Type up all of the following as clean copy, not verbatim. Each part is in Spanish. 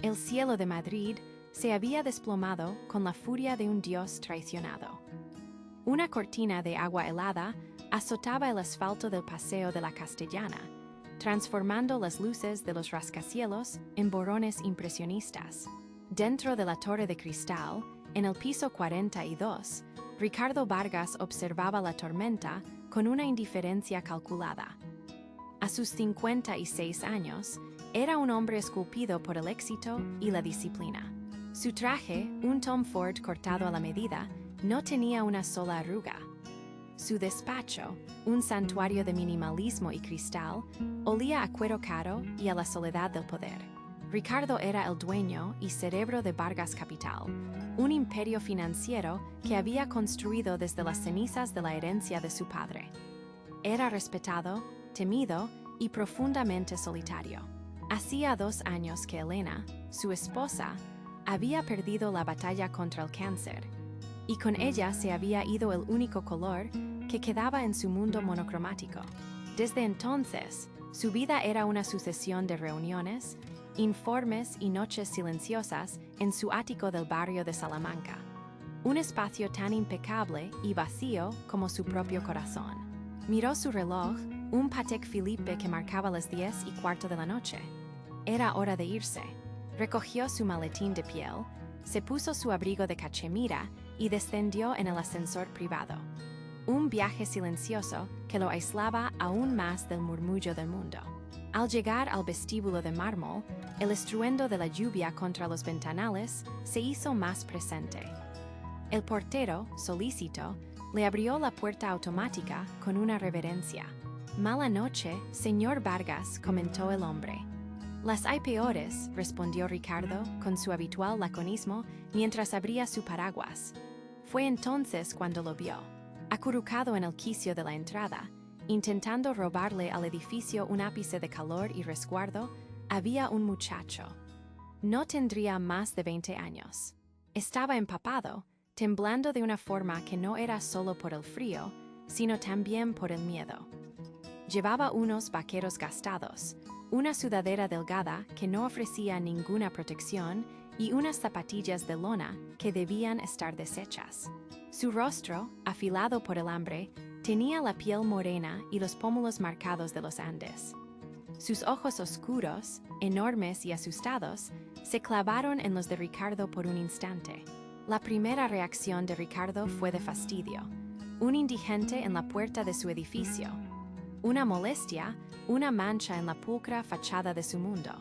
El cielo de Madrid se había desplomado con la furia de un dios traicionado. Una cortina de agua helada azotaba el asfalto del Paseo de la Castellana, transformando las luces de los rascacielos en borrones impresionistas. Dentro de la Torre de Cristal, en el piso 42, Ricardo Vargas observaba la tormenta con una indiferencia calculada. A sus 56 años, era un hombre esculpido por el éxito y la disciplina. Su traje, un Tom Ford cortado a la medida, no tenía una sola arruga. Su despacho, un santuario de minimalismo y cristal, olía a cuero caro y a la soledad del poder. Ricardo era el dueño y cerebro de Vargas Capital, un imperio financiero que había construido desde las cenizas de la herencia de su padre. Era respetado, temido y profundamente solitario. Hacía 2 años que Elena, su esposa, había perdido la batalla contra el cáncer, y con ella se había ido el único color que quedaba en su mundo monocromático. Desde entonces, su vida era una sucesión de reuniones, informes y noches silenciosas en su ático del barrio de Salamanca, un espacio tan impecable y vacío como su propio corazón. Miró su reloj, un Patek Philippe que marcaba las 10:15 de la noche. Era hora de irse. Recogió su maletín de piel, se puso su abrigo de cachemira y descendió en el ascensor privado. Un viaje silencioso que lo aislaba aún más del murmullo del mundo. Al llegar al vestíbulo de mármol, el estruendo de la lluvia contra los ventanales se hizo más presente. El portero, solícito, le abrió la puerta automática con una reverencia. «Mala noche, señor Vargas», comentó el hombre. «Las hay peores», respondió Ricardo con su habitual laconismo mientras abría su paraguas. Fue entonces cuando lo vio. Acurrucado en el quicio de la entrada, intentando robarle al edificio un ápice de calor y resguardo, había un muchacho. No tendría más de 20 años. Estaba empapado, temblando de una forma que no era solo por el frío, sino también por el miedo. Llevaba unos vaqueros gastados, una sudadera delgada que no ofrecía ninguna protección y unas zapatillas de lona que debían estar deshechas. Su rostro, afilado por el hambre, tenía la piel morena y los pómulos marcados de los Andes. Sus ojos oscuros, enormes y asustados, se clavaron en los de Ricardo por un instante. La primera reacción de Ricardo fue de fastidio. Un indigente en la puerta de su edificio. Una molestia, una mancha en la pulcra fachada de su mundo.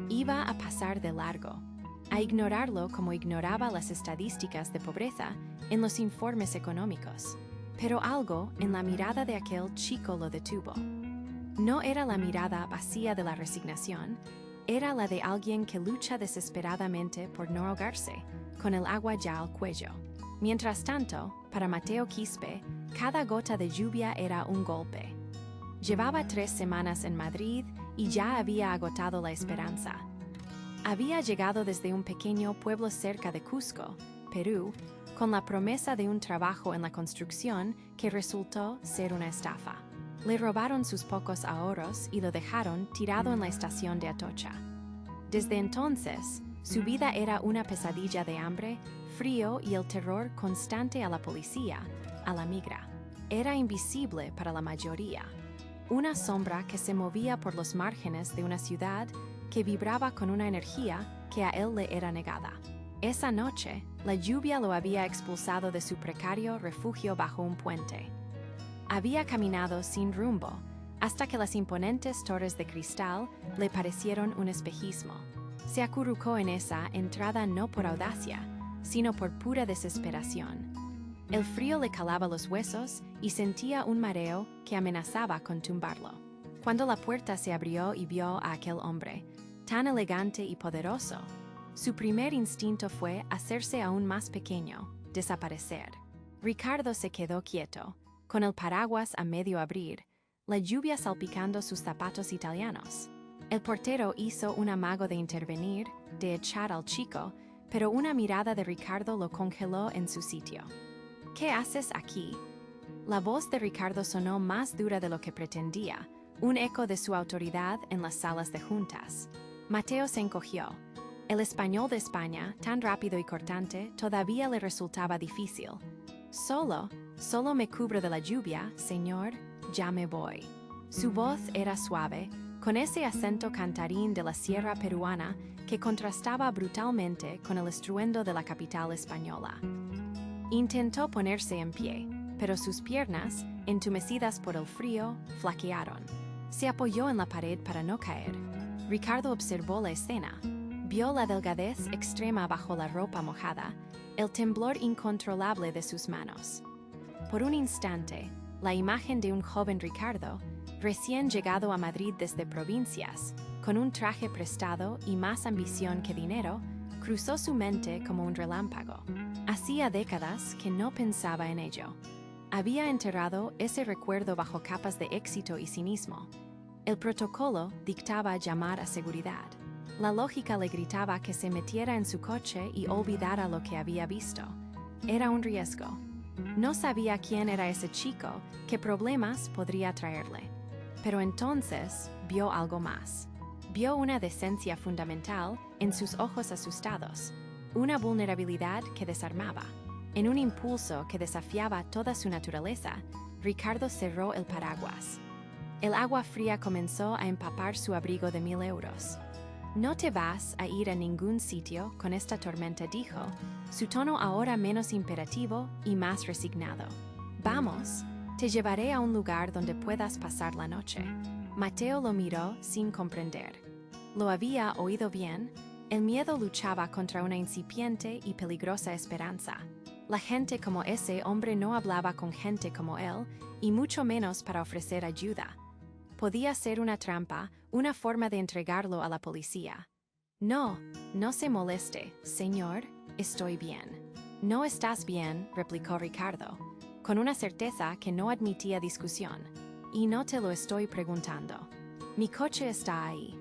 Iba a pasar de largo, a ignorarlo como ignoraba las estadísticas de pobreza en los informes económicos. Pero algo en la mirada de aquel chico lo detuvo. No era la mirada vacía de la resignación, era la de alguien que lucha desesperadamente por no ahogarse, con el agua ya al cuello. Mientras tanto, para Mateo Quispe, cada gota de lluvia era un golpe. Llevaba 3 semanas en Madrid y ya había agotado la esperanza. Había llegado desde un pequeño pueblo cerca de Cusco, Perú, con la promesa de un trabajo en la construcción que resultó ser una estafa. Le robaron sus pocos ahorros y lo dejaron tirado en la estación de Atocha. Desde entonces, su vida era una pesadilla de hambre, frío y el terror constante a la policía, a la migra. Era invisible para la mayoría. Una sombra que se movía por los márgenes de una ciudad que vibraba con una energía que a él le era negada. Esa noche, la lluvia lo había expulsado de su precario refugio bajo un puente. Había caminado sin rumbo, hasta que las imponentes torres de cristal le parecieron un espejismo. Se acurrucó en esa entrada no por audacia, sino por pura desesperación. El frío le calaba los huesos y sentía un mareo que amenazaba con tumbarlo. Cuando la puerta se abrió y vio a aquel hombre, tan elegante y poderoso, su primer instinto fue hacerse aún más pequeño, desaparecer. Ricardo se quedó quieto, con el paraguas a medio abrir, la lluvia salpicando sus zapatos italianos. El portero hizo un amago de intervenir, de echar al chico, pero una mirada de Ricardo lo congeló en su sitio. «¿Qué haces aquí?» La voz de Ricardo sonó más dura de lo que pretendía, un eco de su autoridad en las salas de juntas. Mateo se encogió. El español de España, tan rápido y cortante, todavía le resultaba difícil. Solo me cubro de la lluvia, señor, ya me voy. Su voz era suave, con ese acento cantarín de la sierra peruana que contrastaba brutalmente con el estruendo de la capital española. Intentó ponerse en pie, pero sus piernas, entumecidas por el frío, flaquearon. Se apoyó en la pared para no caer. Ricardo observó la escena. Vio la delgadez extrema bajo la ropa mojada, el temblor incontrolable de sus manos. Por un instante, la imagen de un joven Ricardo, recién llegado a Madrid desde provincias, con un traje prestado y más ambición que dinero, cruzó su mente como un relámpago. Hacía décadas que no pensaba en ello. Había enterrado ese recuerdo bajo capas de éxito y cinismo. El protocolo dictaba llamar a seguridad. La lógica le gritaba que se metiera en su coche y olvidara lo que había visto. Era un riesgo. No sabía quién era ese chico, qué problemas podría traerle. Pero entonces vio algo más. Vio una decencia fundamental en sus ojos asustados, una vulnerabilidad que desarmaba. En un impulso que desafiaba toda su naturaleza, Ricardo cerró el paraguas. El agua fría comenzó a empapar su abrigo de 1.000 euros. No te vas a ir a ningún sitio con esta tormenta, dijo, su tono ahora menos imperativo y más resignado. Vamos, te llevaré a un lugar donde puedas pasar la noche. Mateo lo miró sin comprender. ¿Lo había oído bien? El miedo luchaba contra una incipiente y peligrosa esperanza. La gente como ese hombre no hablaba con gente como él, y mucho menos para ofrecer ayuda. Podía ser una trampa, una forma de entregarlo a la policía. No se moleste, señor, estoy bien. No estás bien, replicó Ricardo, con una certeza que no admitía discusión. Y no te lo estoy preguntando. Mi coche está ahí.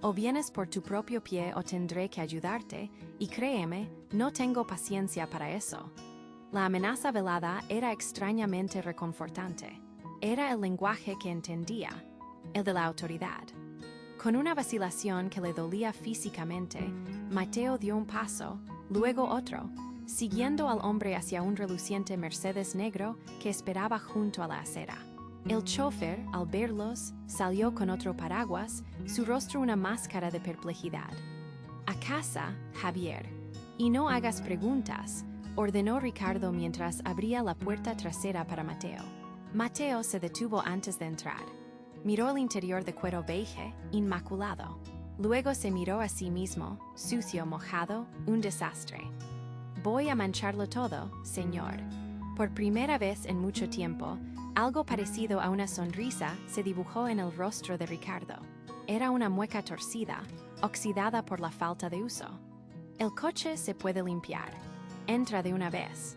O vienes por tu propio pie o tendré que ayudarte, y créeme, no tengo paciencia para eso. La amenaza velada era extrañamente reconfortante. Era el lenguaje que entendía, el de la autoridad. Con una vacilación que le dolía físicamente, Mateo dio un paso, luego otro, siguiendo al hombre hacia un reluciente Mercedes negro que esperaba junto a la acera. El chofer, al verlos, salió con otro paraguas, su rostro una máscara de perplejidad. «A casa, Javier, y no hagas preguntas», ordenó Ricardo mientras abría la puerta trasera para Mateo. Mateo se detuvo antes de entrar. Miró el interior de cuero beige, inmaculado. Luego se miró a sí mismo, sucio, mojado, un desastre. «Voy a mancharlo todo, señor». Por primera vez en mucho tiempo, algo parecido a una sonrisa se dibujó en el rostro de Ricardo. Era una mueca torcida, oxidada por la falta de uso. «El coche se puede limpiar. Entra de una vez».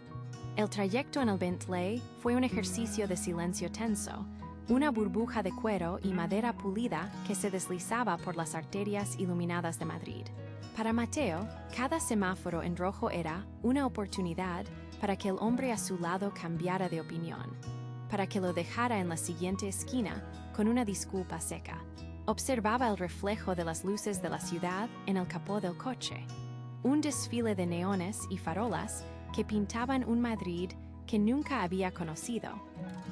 El trayecto en el Bentley fue un ejercicio de silencio tenso, una burbuja de cuero y madera pulida que se deslizaba por las arterias iluminadas de Madrid. Para Mateo, cada semáforo en rojo era una oportunidad para que el hombre a su lado cambiara de opinión, para que lo dejara en la siguiente esquina con una disculpa seca. Observaba el reflejo de las luces de la ciudad en el capó del coche, un desfile de neones y farolas que pintaban un Madrid que nunca había conocido,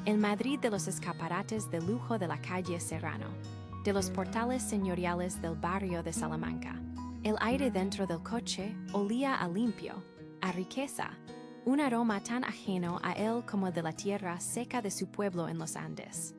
el Madrid de los escaparates de lujo de la calle Serrano, de los portales señoriales del barrio de Salamanca. El aire dentro del coche olía a limpio, a riqueza, un aroma tan ajeno a él como el de la tierra seca de su pueblo en los Andes.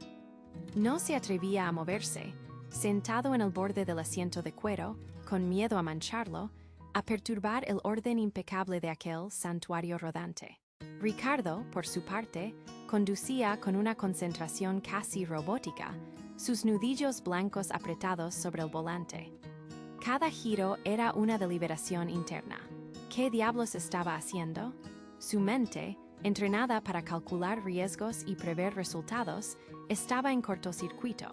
No se atrevía a moverse, sentado en el borde del asiento de cuero, con miedo a mancharlo, a perturbar el orden impecable de aquel santuario rodante. Ricardo, por su parte, conducía con una concentración casi robótica, sus nudillos blancos apretados sobre el volante. Cada giro era una deliberación interna. ¿Qué diablos estaba haciendo? Su mente, entrenada para calcular riesgos y prever resultados, estaba en cortocircuito.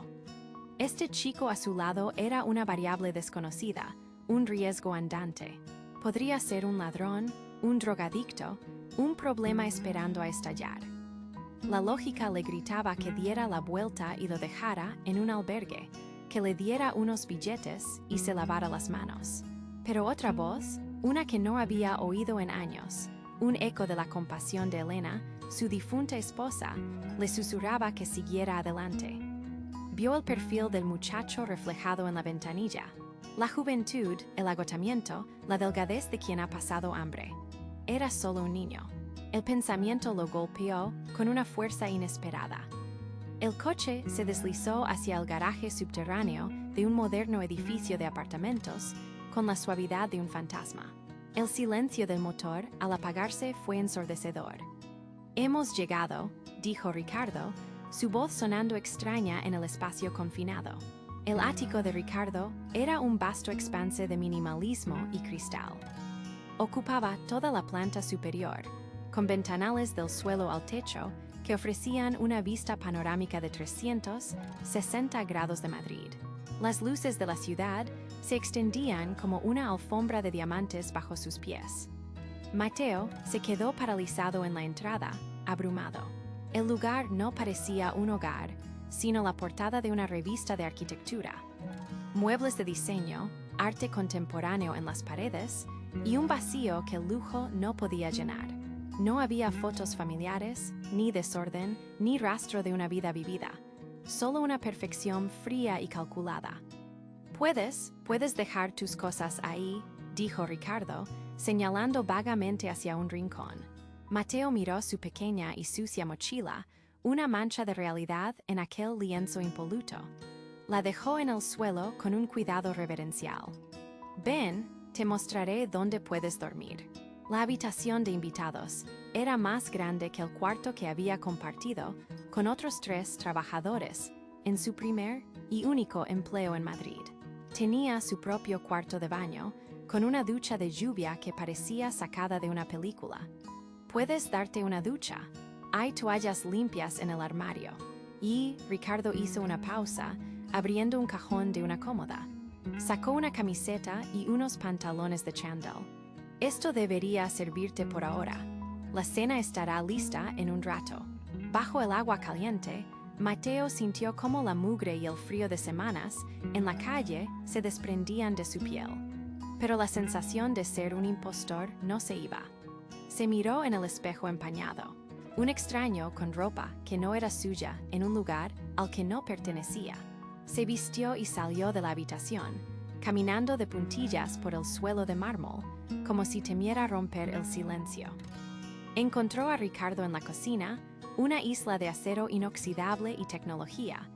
Este chico a su lado era una variable desconocida, un riesgo andante. Podría ser un ladrón, un drogadicto, un problema esperando a estallar. La lógica le gritaba que diera la vuelta y lo dejara en un albergue, que le diera unos billetes y se lavara las manos. Pero otra voz, una que no había oído en años, un eco de la compasión de Elena, su difunta esposa, le susurraba que siguiera adelante. Vio el perfil del muchacho reflejado en la ventanilla. La juventud, el agotamiento, la delgadez de quien ha pasado hambre. Era solo un niño. El pensamiento lo golpeó con una fuerza inesperada. El coche se deslizó hacia el garaje subterráneo de un moderno edificio de apartamentos, con la suavidad de un fantasma. El silencio del motor, al apagarse, fue ensordecedor. «Hemos llegado», dijo Ricardo, su voz sonando extraña en el espacio confinado. El ático de Ricardo era un vasto expanse de minimalismo y cristal. Ocupaba toda la planta superior, con ventanales del suelo al techo que ofrecían una vista panorámica de 360 grados de Madrid. Las luces de la ciudad se extendían como una alfombra de diamantes bajo sus pies. Mateo se quedó paralizado en la entrada, abrumado. El lugar no parecía un hogar, sino la portada de una revista de arquitectura. Muebles de diseño, arte contemporáneo en las paredes y un vacío que el lujo no podía llenar. No había fotos familiares, ni desorden, ni rastro de una vida vivida. Solo una perfección fría y calculada. Puedes dejar tus cosas ahí», dijo Ricardo, señalando vagamente hacia un rincón. Mateo miró su pequeña y sucia mochila, una mancha de realidad en aquel lienzo impoluto. La dejó en el suelo con un cuidado reverencial. «Ven, te mostraré dónde puedes dormir». La habitación de invitados era más grande que el cuarto que había compartido con otros 3 trabajadores en su primer y único empleo en Madrid. Tenía su propio cuarto de baño, con una ducha de lluvia que parecía sacada de una película. «Puedes darte una ducha. Hay toallas limpias en el armario». Y Ricardo hizo una pausa, abriendo un cajón de una cómoda. Sacó una camiseta y unos pantalones de chándal. «Esto debería servirte por ahora. La cena estará lista en un rato». Bajo el agua caliente, Mateo sintió cómo la mugre y el frío de semanas en la calle se desprendían de su piel. Pero la sensación de ser un impostor no se iba. Se miró en el espejo empañado. Un extraño con ropa que no era suya en un lugar al que no pertenecía. Se vistió y salió de la habitación, caminando de puntillas por el suelo de mármol, como si temiera romper el silencio. Encontró a Ricardo en la cocina, una isla de acero inoxidable y tecnología,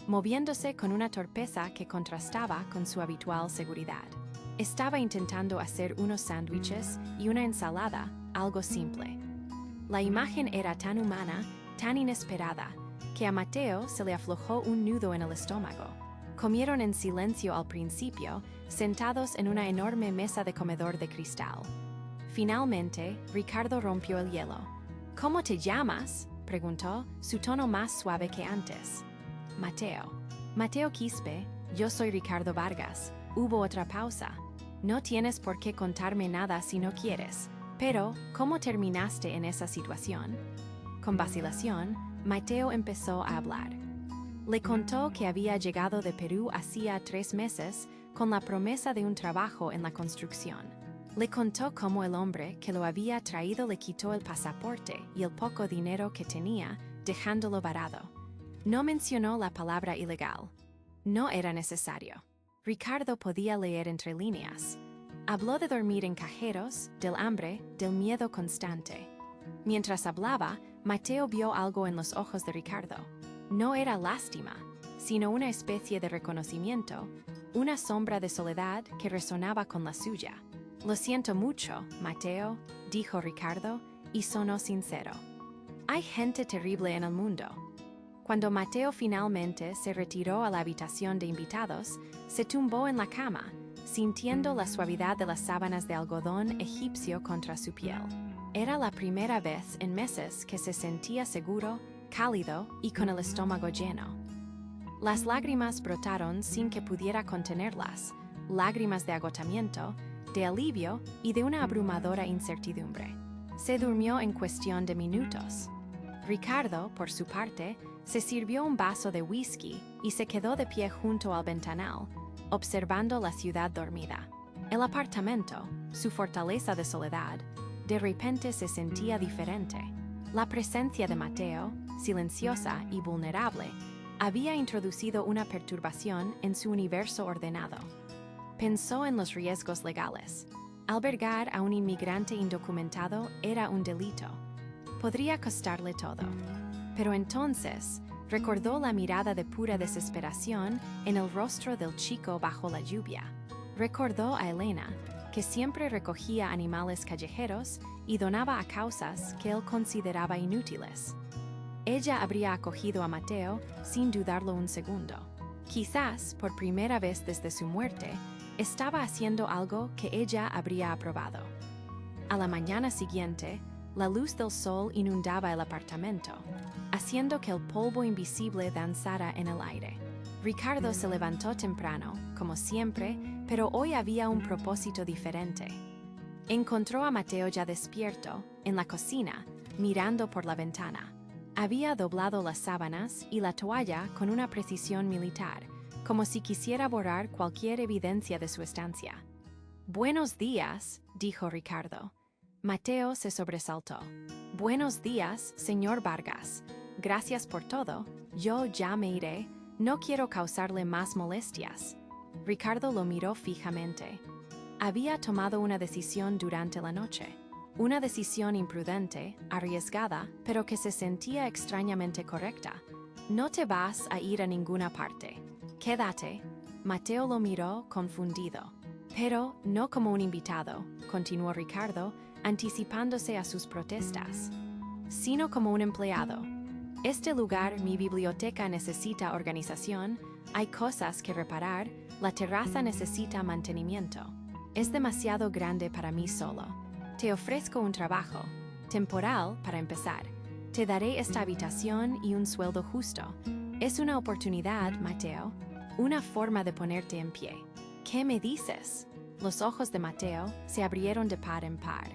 moviéndose con una torpeza que contrastaba con su habitual seguridad. Estaba intentando hacer unos sándwiches y una ensalada, algo simple. La imagen era tan humana, tan inesperada, que a Mateo se le aflojó un nudo en el estómago. Comieron en silencio al principio, sentados en una enorme mesa de comedor de cristal. Finalmente, Ricardo rompió el hielo. «¿Cómo te llamas?», preguntó, su tono más suave que antes. «Mateo». «Mateo Quispe, yo soy Ricardo Vargas». Hubo otra pausa. «No tienes por qué contarme nada si no quieres. Pero, ¿cómo terminaste en esa situación?». Con vacilación, Mateo empezó a hablar. Le contó que había llegado de Perú hacía 3 meses con la promesa de un trabajo en la construcción. Le contó cómo el hombre que lo había traído le quitó el pasaporte y el poco dinero que tenía, dejándolo varado. No mencionó la palabra ilegal. No era necesario. Ricardo podía leer entre líneas. Habló de dormir en cajeros, del hambre, del miedo constante. Mientras hablaba, Mateo vio algo en los ojos de Ricardo. No era lástima, sino una especie de reconocimiento, una sombra de soledad que resonaba con la suya. «Lo siento mucho, Mateo», dijo Ricardo, y sonó sincero. «Hay gente terrible en el mundo». Cuando Mateo finalmente se retiró a la habitación de invitados, se tumbó en la cama, sintiendo la suavidad de las sábanas de algodón egipcio contra su piel. Era la primera vez en meses que se sentía seguro, cálido y con el estómago lleno. Las lágrimas brotaron sin que pudiera contenerlas, lágrimas de agotamiento, de alivio y de una abrumadora incertidumbre. Se durmió en cuestión de minutos. Ricardo, por su parte, se sirvió un vaso de whisky y se quedó de pie junto al ventanal, observando la ciudad dormida. El apartamento, su fortaleza de soledad, de repente se sentía diferente. La presencia de Mateo, silenciosa y vulnerable, había introducido una perturbación en su universo ordenado. Pensó en los riesgos legales. Albergar a un inmigrante indocumentado era un delito. Podría costarle todo. Pero entonces, recordó la mirada de pura desesperación en el rostro del chico bajo la lluvia. Recordó a Elena, que siempre recogía animales callejeros y donaba a causas que él consideraba inútiles. Ella habría acogido a Mateo sin dudarlo un segundo. Quizás, por primera vez desde su muerte, estaba haciendo algo que ella habría aprobado. A la mañana siguiente, la luz del sol inundaba el apartamento, haciendo que el polvo invisible danzara en el aire. Ricardo se levantó temprano, como siempre, pero hoy había un propósito diferente. Encontró a Mateo ya despierto, en la cocina, mirando por la ventana. Había doblado las sábanas y la toalla con una precisión militar, como si quisiera borrar cualquier evidencia de su estancia. «Buenos días», dijo Ricardo. Mateo se sobresaltó. «Buenos días, señor Vargas. Gracias por todo. Yo ya me iré. No quiero causarle más molestias». Ricardo lo miró fijamente. Había tomado una decisión durante la noche. Una decisión imprudente, arriesgada, pero que se sentía extrañamente correcta. «No te vas a ir a ninguna parte. Quédate». Mateo lo miró confundido. «Pero no como un invitado», continuó Ricardo, anticipándose a sus protestas, «sino como un empleado. Este lugar, mi biblioteca, necesita organización, hay cosas que reparar, la terraza necesita mantenimiento. Es demasiado grande para mí solo. Te ofrezco un trabajo, temporal para empezar. Te daré esta habitación y un sueldo justo. Es una oportunidad, Mateo, una forma de ponerte en pie». «¿Qué me dices?». Los ojos de Mateo se abrieron de par en par,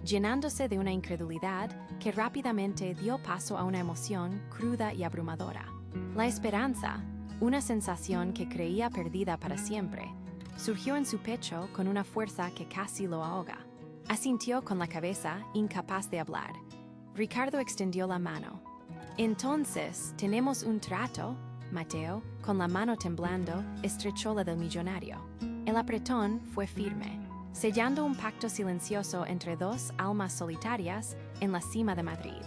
llenándose de una incredulidad que rápidamente dio paso a una emoción cruda y abrumadora. La esperanza, una sensación que creía perdida para siempre, surgió en su pecho con una fuerza que casi lo ahoga. Asintió con la cabeza, incapaz de hablar. Ricardo extendió la mano. «Entonces, ¿tenemos un trato?». Mateo, con la mano temblando, estrechó la del millonario. El apretón fue firme, sellando un pacto silencioso entre dos almas solitarias en la cima de Madrid.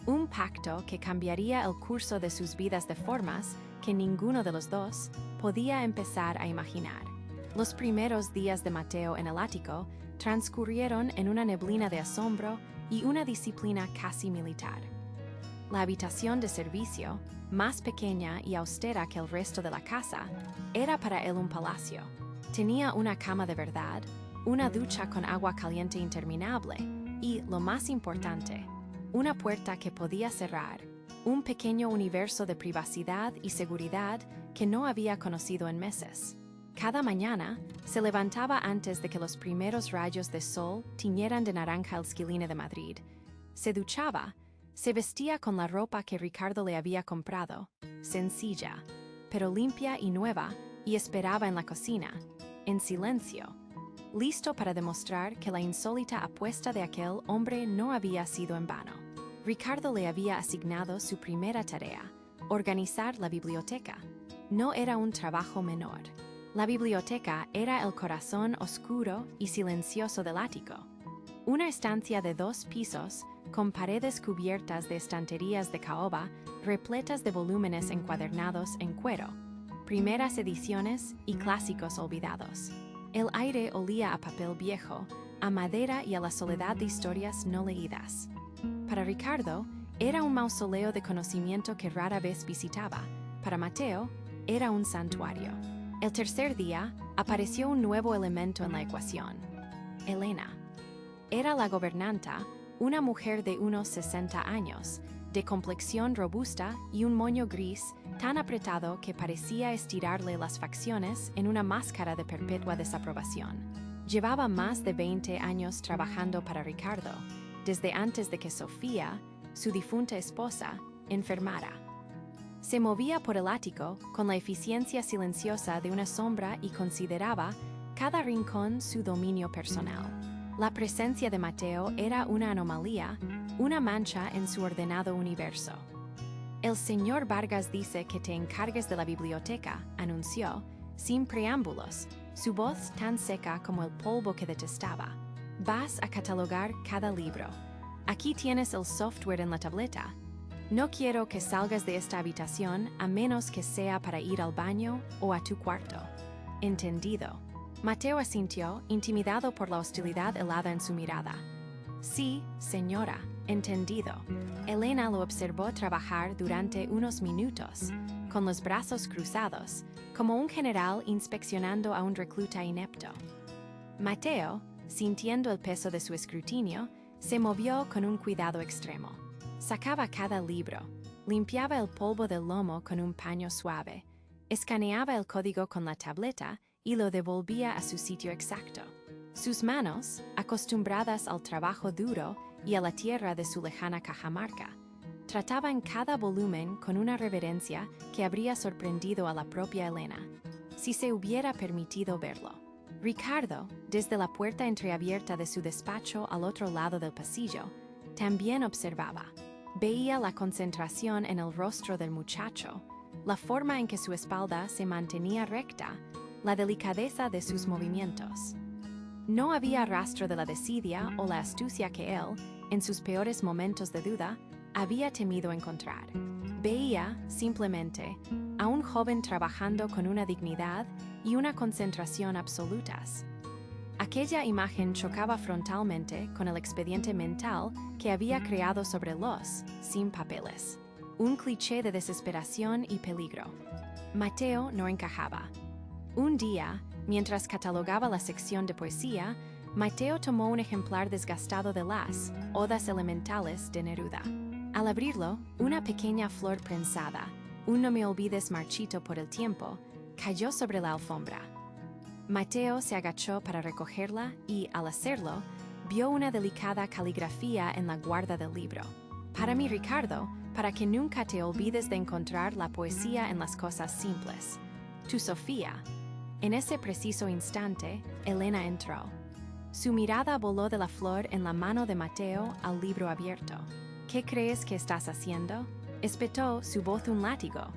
Un pacto que cambiaría el curso de sus vidas de formas que ninguno de los dos podía empezar a imaginar. Los primeros días de Mateo en el ático transcurrieron en una neblina de asombro y una disciplina casi militar. La habitación de servicio, más pequeña y austera que el resto de la casa, era para él un palacio. Tenía una cama de verdad, una ducha con agua caliente interminable y, lo más importante, una puerta que podía cerrar, un pequeño universo de privacidad y seguridad que no había conocido en meses. Cada mañana se levantaba antes de que los primeros rayos de sol tiñeran de naranja el Skyline de Madrid. Se duchaba, se vestía con la ropa que Ricardo le había comprado, sencilla, pero limpia y nueva, y esperaba en la cocina, en silencio, listo para demostrar que la insólita apuesta de aquel hombre no había sido en vano. Ricardo le había asignado su primera tarea, organizar la biblioteca. No era un trabajo menor. La biblioteca era el corazón oscuro y silencioso del ático. Una estancia de 2 pisos, con paredes cubiertas de estanterías de caoba, repletas de volúmenes encuadernados en cuero, primeras ediciones y clásicos olvidados. El aire olía a papel viejo, a madera y a la soledad de historias no leídas. Para Ricardo, era un mausoleo de conocimiento que rara vez visitaba. Para Mateo, era un santuario. El tercer día, apareció un nuevo elemento en la ecuación: Elena. Era la gobernanta, una mujer de unos 60 años, de complexión robusta y un moño gris tan apretado que parecía estirarle las facciones en una máscara de perpetua desaprobación. Llevaba más de 20 años trabajando para Ricardo, desde antes de que Sofía, su difunta esposa, enfermara. Se movía por el ático con la eficiencia silenciosa de una sombra y consideraba, cada rincón su dominio personal. La presencia de Mateo era una anomalía, una mancha en su ordenado universo. El señor Vargas dice que te encargues de la biblioteca, anunció, sin preámbulos, su voz tan seca como el polvo que detestaba. Vas a catalogar cada libro. Aquí tienes el software en la tableta. No quiero que salgas de esta habitación a menos que sea para ir al baño o a tu cuarto. Entendido. Mateo asintió, intimidado por la hostilidad helada en su mirada. Sí, señora, entendido. Elena lo observó trabajar durante unos minutos, con los brazos cruzados, como un general inspeccionando a un recluta inepto. Mateo, sintiendo el peso de su escrutinio, se movió con un cuidado extremo. Sacaba cada libro, limpiaba el polvo del lomo con un paño suave, escaneaba el código con la tableta y lo devolvía a su sitio exacto. Sus manos, acostumbradas al trabajo duro y a la tierra de su lejana Cajamarca, trataban cada volumen con una reverencia que habría sorprendido a la propia Elena, si se hubiera permitido verlo. Ricardo, desde la puerta entreabierta de su despacho al otro lado del pasillo, también observaba. Veía la concentración en el rostro del muchacho, la forma en que su espalda se mantenía recta, la delicadeza de sus movimientos. No había rastro de la desidia o la astucia que él, en sus peores momentos de duda, había temido encontrar. Veía, simplemente, a un joven trabajando con una dignidad y una concentración absolutas. Aquella imagen chocaba frontalmente con el expediente mental que había creado sobre los, sin papeles. Un cliché de desesperación y peligro. Mateo no encajaba. Un día, mientras catalogaba la sección de poesía, Mateo tomó un ejemplar desgastado de las Odas Elementales de Neruda. Al abrirlo, una pequeña flor prensada, un no me olvides marchito por el tiempo, cayó sobre la alfombra. Mateo se agachó para recogerla y, al hacerlo, vio una delicada caligrafía en la guarda del libro. Para mí, Ricardo, para que nunca te olvides de encontrar la poesía en las cosas simples. Tu Sofía. En ese preciso instante, Elena entró. Su mirada voló de la flor en la mano de Mateo al libro abierto. ¿Qué crees que estás haciendo? Espetó su voz un látigo.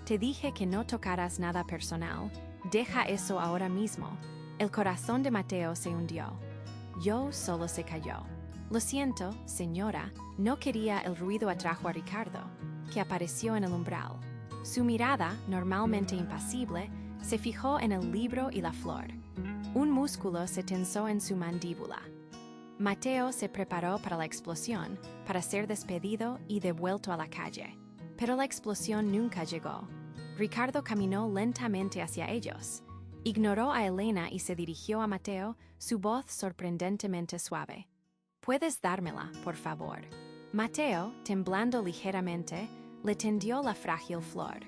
Te dije que no tocaras nada personal. Deja eso ahora mismo. El corazón de Mateo se hundió. Yo solo se cayó. Lo siento, señora, no quería. El ruido atrajo a Ricardo, que apareció en el umbral. Su mirada, normalmente impasible, se fijó en el libro y la flor. Un músculo se tensó en su mandíbula. Mateo se preparó para la explosión, para ser despedido y devuelto a la calle. Pero la explosión nunca llegó. Ricardo caminó lentamente hacia ellos. Ignoró a Elena y se dirigió a Mateo, su voz sorprendentemente suave. ¿Puedes dármela, por favor? Mateo, temblando ligeramente, le tendió la frágil flor.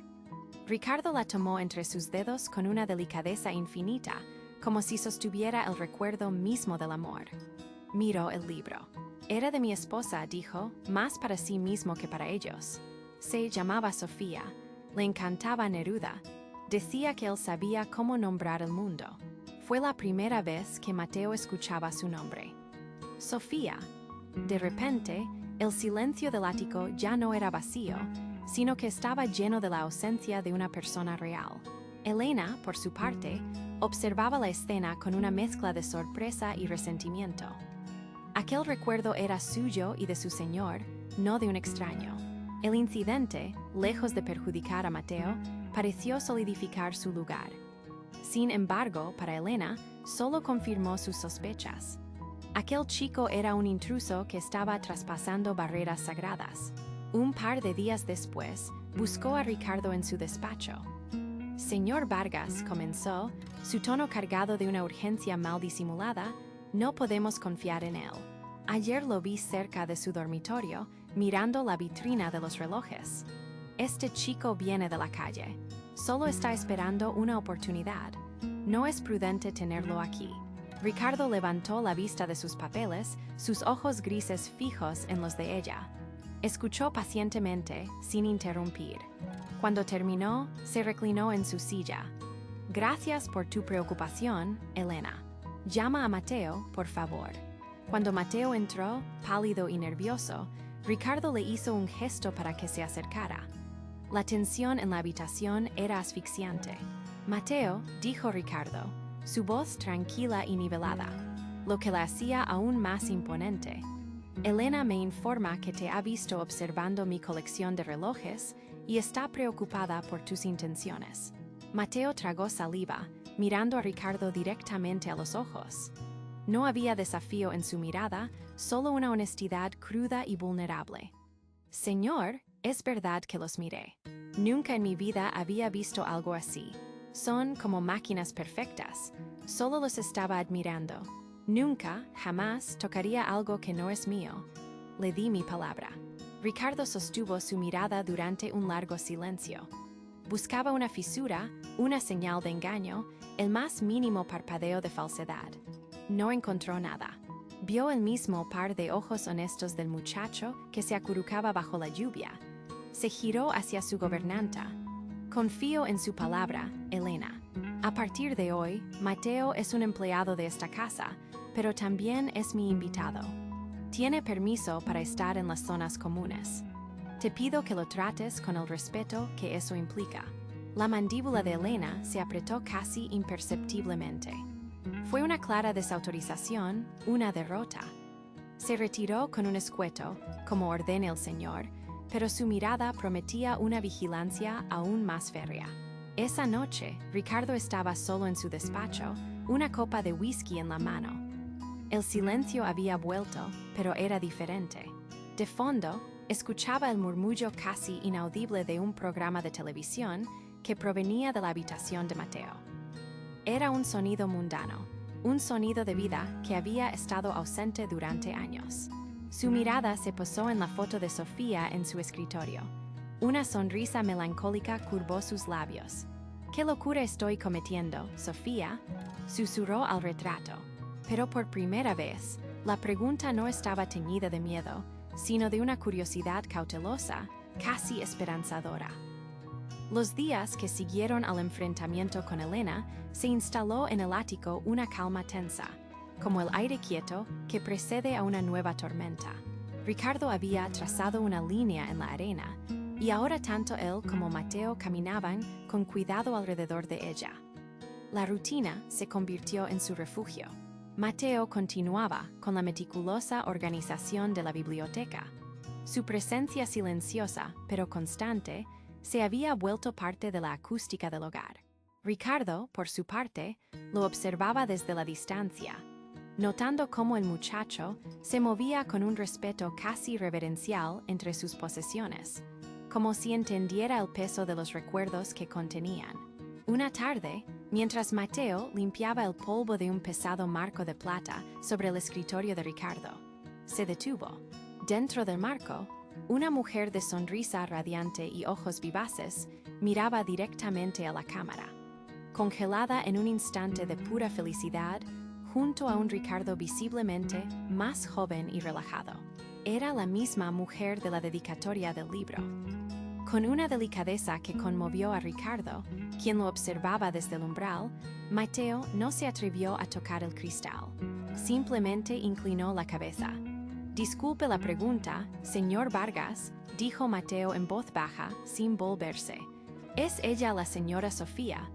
Ricardo la tomó entre sus dedos con una delicadeza infinita, como si sostuviera el recuerdo mismo del amor. Miró el libro. Era de mi esposa, dijo, más para sí mismo que para ellos. Se llamaba Sofía, le encantaba Neruda, decía que él sabía cómo nombrar el mundo. Fue la primera vez que Mateo escuchaba su nombre. Sofía. De repente, el silencio del ático ya no era vacío, sino que estaba lleno de la ausencia de una persona real. Elena, por su parte, observaba la escena con una mezcla de sorpresa y resentimiento. Aquel recuerdo era suyo y de su señor, no de un extraño. El incidente, lejos de perjudicar a Mateo, pareció solidificar su lugar. Sin embargo, para Elena, solo confirmó sus sospechas. Aquel chico era un intruso que estaba traspasando barreras sagradas. Un par de días después, buscó a Ricardo en su despacho. Señor Vargas, comenzó, su tono cargado de una urgencia mal disimulada, no podemos confiar en él. Ayer lo vi cerca de su dormitorio, mirando la vitrina de los relojes. Este chico viene de la calle. Solo está esperando una oportunidad. No es prudente tenerlo aquí. Ricardo levantó la vista de sus papeles, sus ojos grises fijos en los de ella. Escuchó pacientemente, sin interrumpir. Cuando terminó, se reclinó en su silla. Gracias por tu preocupación, Elena. Llama a Mateo, por favor. Cuando Mateo entró, pálido y nervioso, Ricardo le hizo un gesto para que se acercara. La tensión en la habitación era asfixiante. Mateo, dijo Ricardo, su voz tranquila y nivelada, lo que la hacía aún más imponente. Elena me informa que te ha visto observando mi colección de relojes y está preocupada por tus intenciones. Mateo tragó saliva, mirando a Ricardo directamente a los ojos. No había desafío en su mirada, solo una honestidad cruda y vulnerable. Señor, es verdad que los miré. Nunca en mi vida había visto algo así. Son como máquinas perfectas. Solo los estaba admirando. Nunca, jamás, tocaría algo que no es mío. Le di mi palabra. Ricardo sostuvo su mirada durante un largo silencio. Buscaba una fisura, una señal de engaño, el más mínimo parpadeo de falsedad. No encontró nada. Vio el mismo par de ojos honestos del muchacho que se acurrucaba bajo la lluvia. Se giró hacia su gobernanta. Confío en su palabra, Elena. A partir de hoy, Mateo es un empleado de esta casa, pero también es mi invitado. Tiene permiso para estar en las zonas comunes. Te pido que lo trates con el respeto que eso implica. La mandíbula de Elena se apretó casi imperceptiblemente. Fue una clara desautorización, una derrota. Se retiró con un escueto, como ordena el señor, pero su mirada prometía una vigilancia aún más férrea. Esa noche, Ricardo estaba solo en su despacho, una copa de whisky en la mano. El silencio había vuelto, pero era diferente. De fondo, escuchaba el murmullo casi inaudible de un programa de televisión que provenía de la habitación de Mateo. Era un sonido mundano, un sonido de vida que había estado ausente durante años. Su mirada se posó en la foto de Sofía en su escritorio. Una sonrisa melancólica curvó sus labios. «¿Qué locura estoy cometiendo, Sofía?», susurró al retrato. Pero por primera vez, la pregunta no estaba teñida de miedo, sino de una curiosidad cautelosa, casi esperanzadora. Los días que siguieron al enfrentamiento con Elena, se instaló en el ático una calma tensa, como el aire quieto que precede a una nueva tormenta. Ricardo había trazado una línea en la arena, y ahora tanto él como Mateo caminaban con cuidado alrededor de ella. La rutina se convirtió en su refugio. Mateo continuaba con la meticulosa organización de la biblioteca. Su presencia silenciosa, pero constante, se había vuelto parte de la acústica del hogar. Ricardo, por su parte, lo observaba desde la distancia, notando cómo el muchacho se movía con un respeto casi reverencial entre sus posesiones, como si entendiera el peso de los recuerdos que contenían. Una tarde, mientras Mateo limpiaba el polvo de un pesado marco de plata sobre el escritorio de Ricardo, se detuvo. Dentro del marco, una mujer de sonrisa radiante y ojos vivaces miraba directamente a la cámara. Congelada en un instante de pura felicidad, junto a un Ricardo visiblemente más joven y relajado. Era la misma mujer de la dedicatoria del libro. Con una delicadeza que conmovió a Ricardo, quien lo observaba desde el umbral, Mateo no se atrevió a tocar el cristal. Simplemente inclinó la cabeza. «Disculpe la pregunta, señor Vargas», dijo Mateo en voz baja, sin volverse. «¿Es ella la señora Sofía?».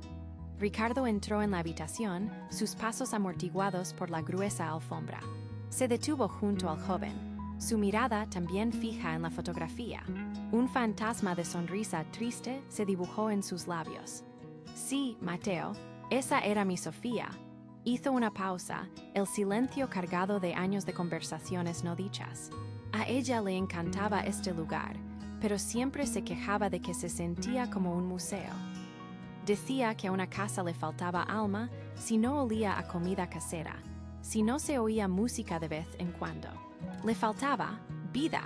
Ricardo entró en la habitación, sus pasos amortiguados por la gruesa alfombra. Se detuvo junto al joven, su mirada también fija en la fotografía. Un fantasma de sonrisa triste se dibujó en sus labios. «Sí, Mateo, esa era mi Sofía». Hizo una pausa, el silencio cargado de años de conversaciones no dichas. A ella le encantaba este lugar, pero siempre se quejaba de que se sentía como un museo. Decía que a una casa le faltaba alma si no olía a comida casera, si no se oía música de vez en cuando. Le faltaba vida.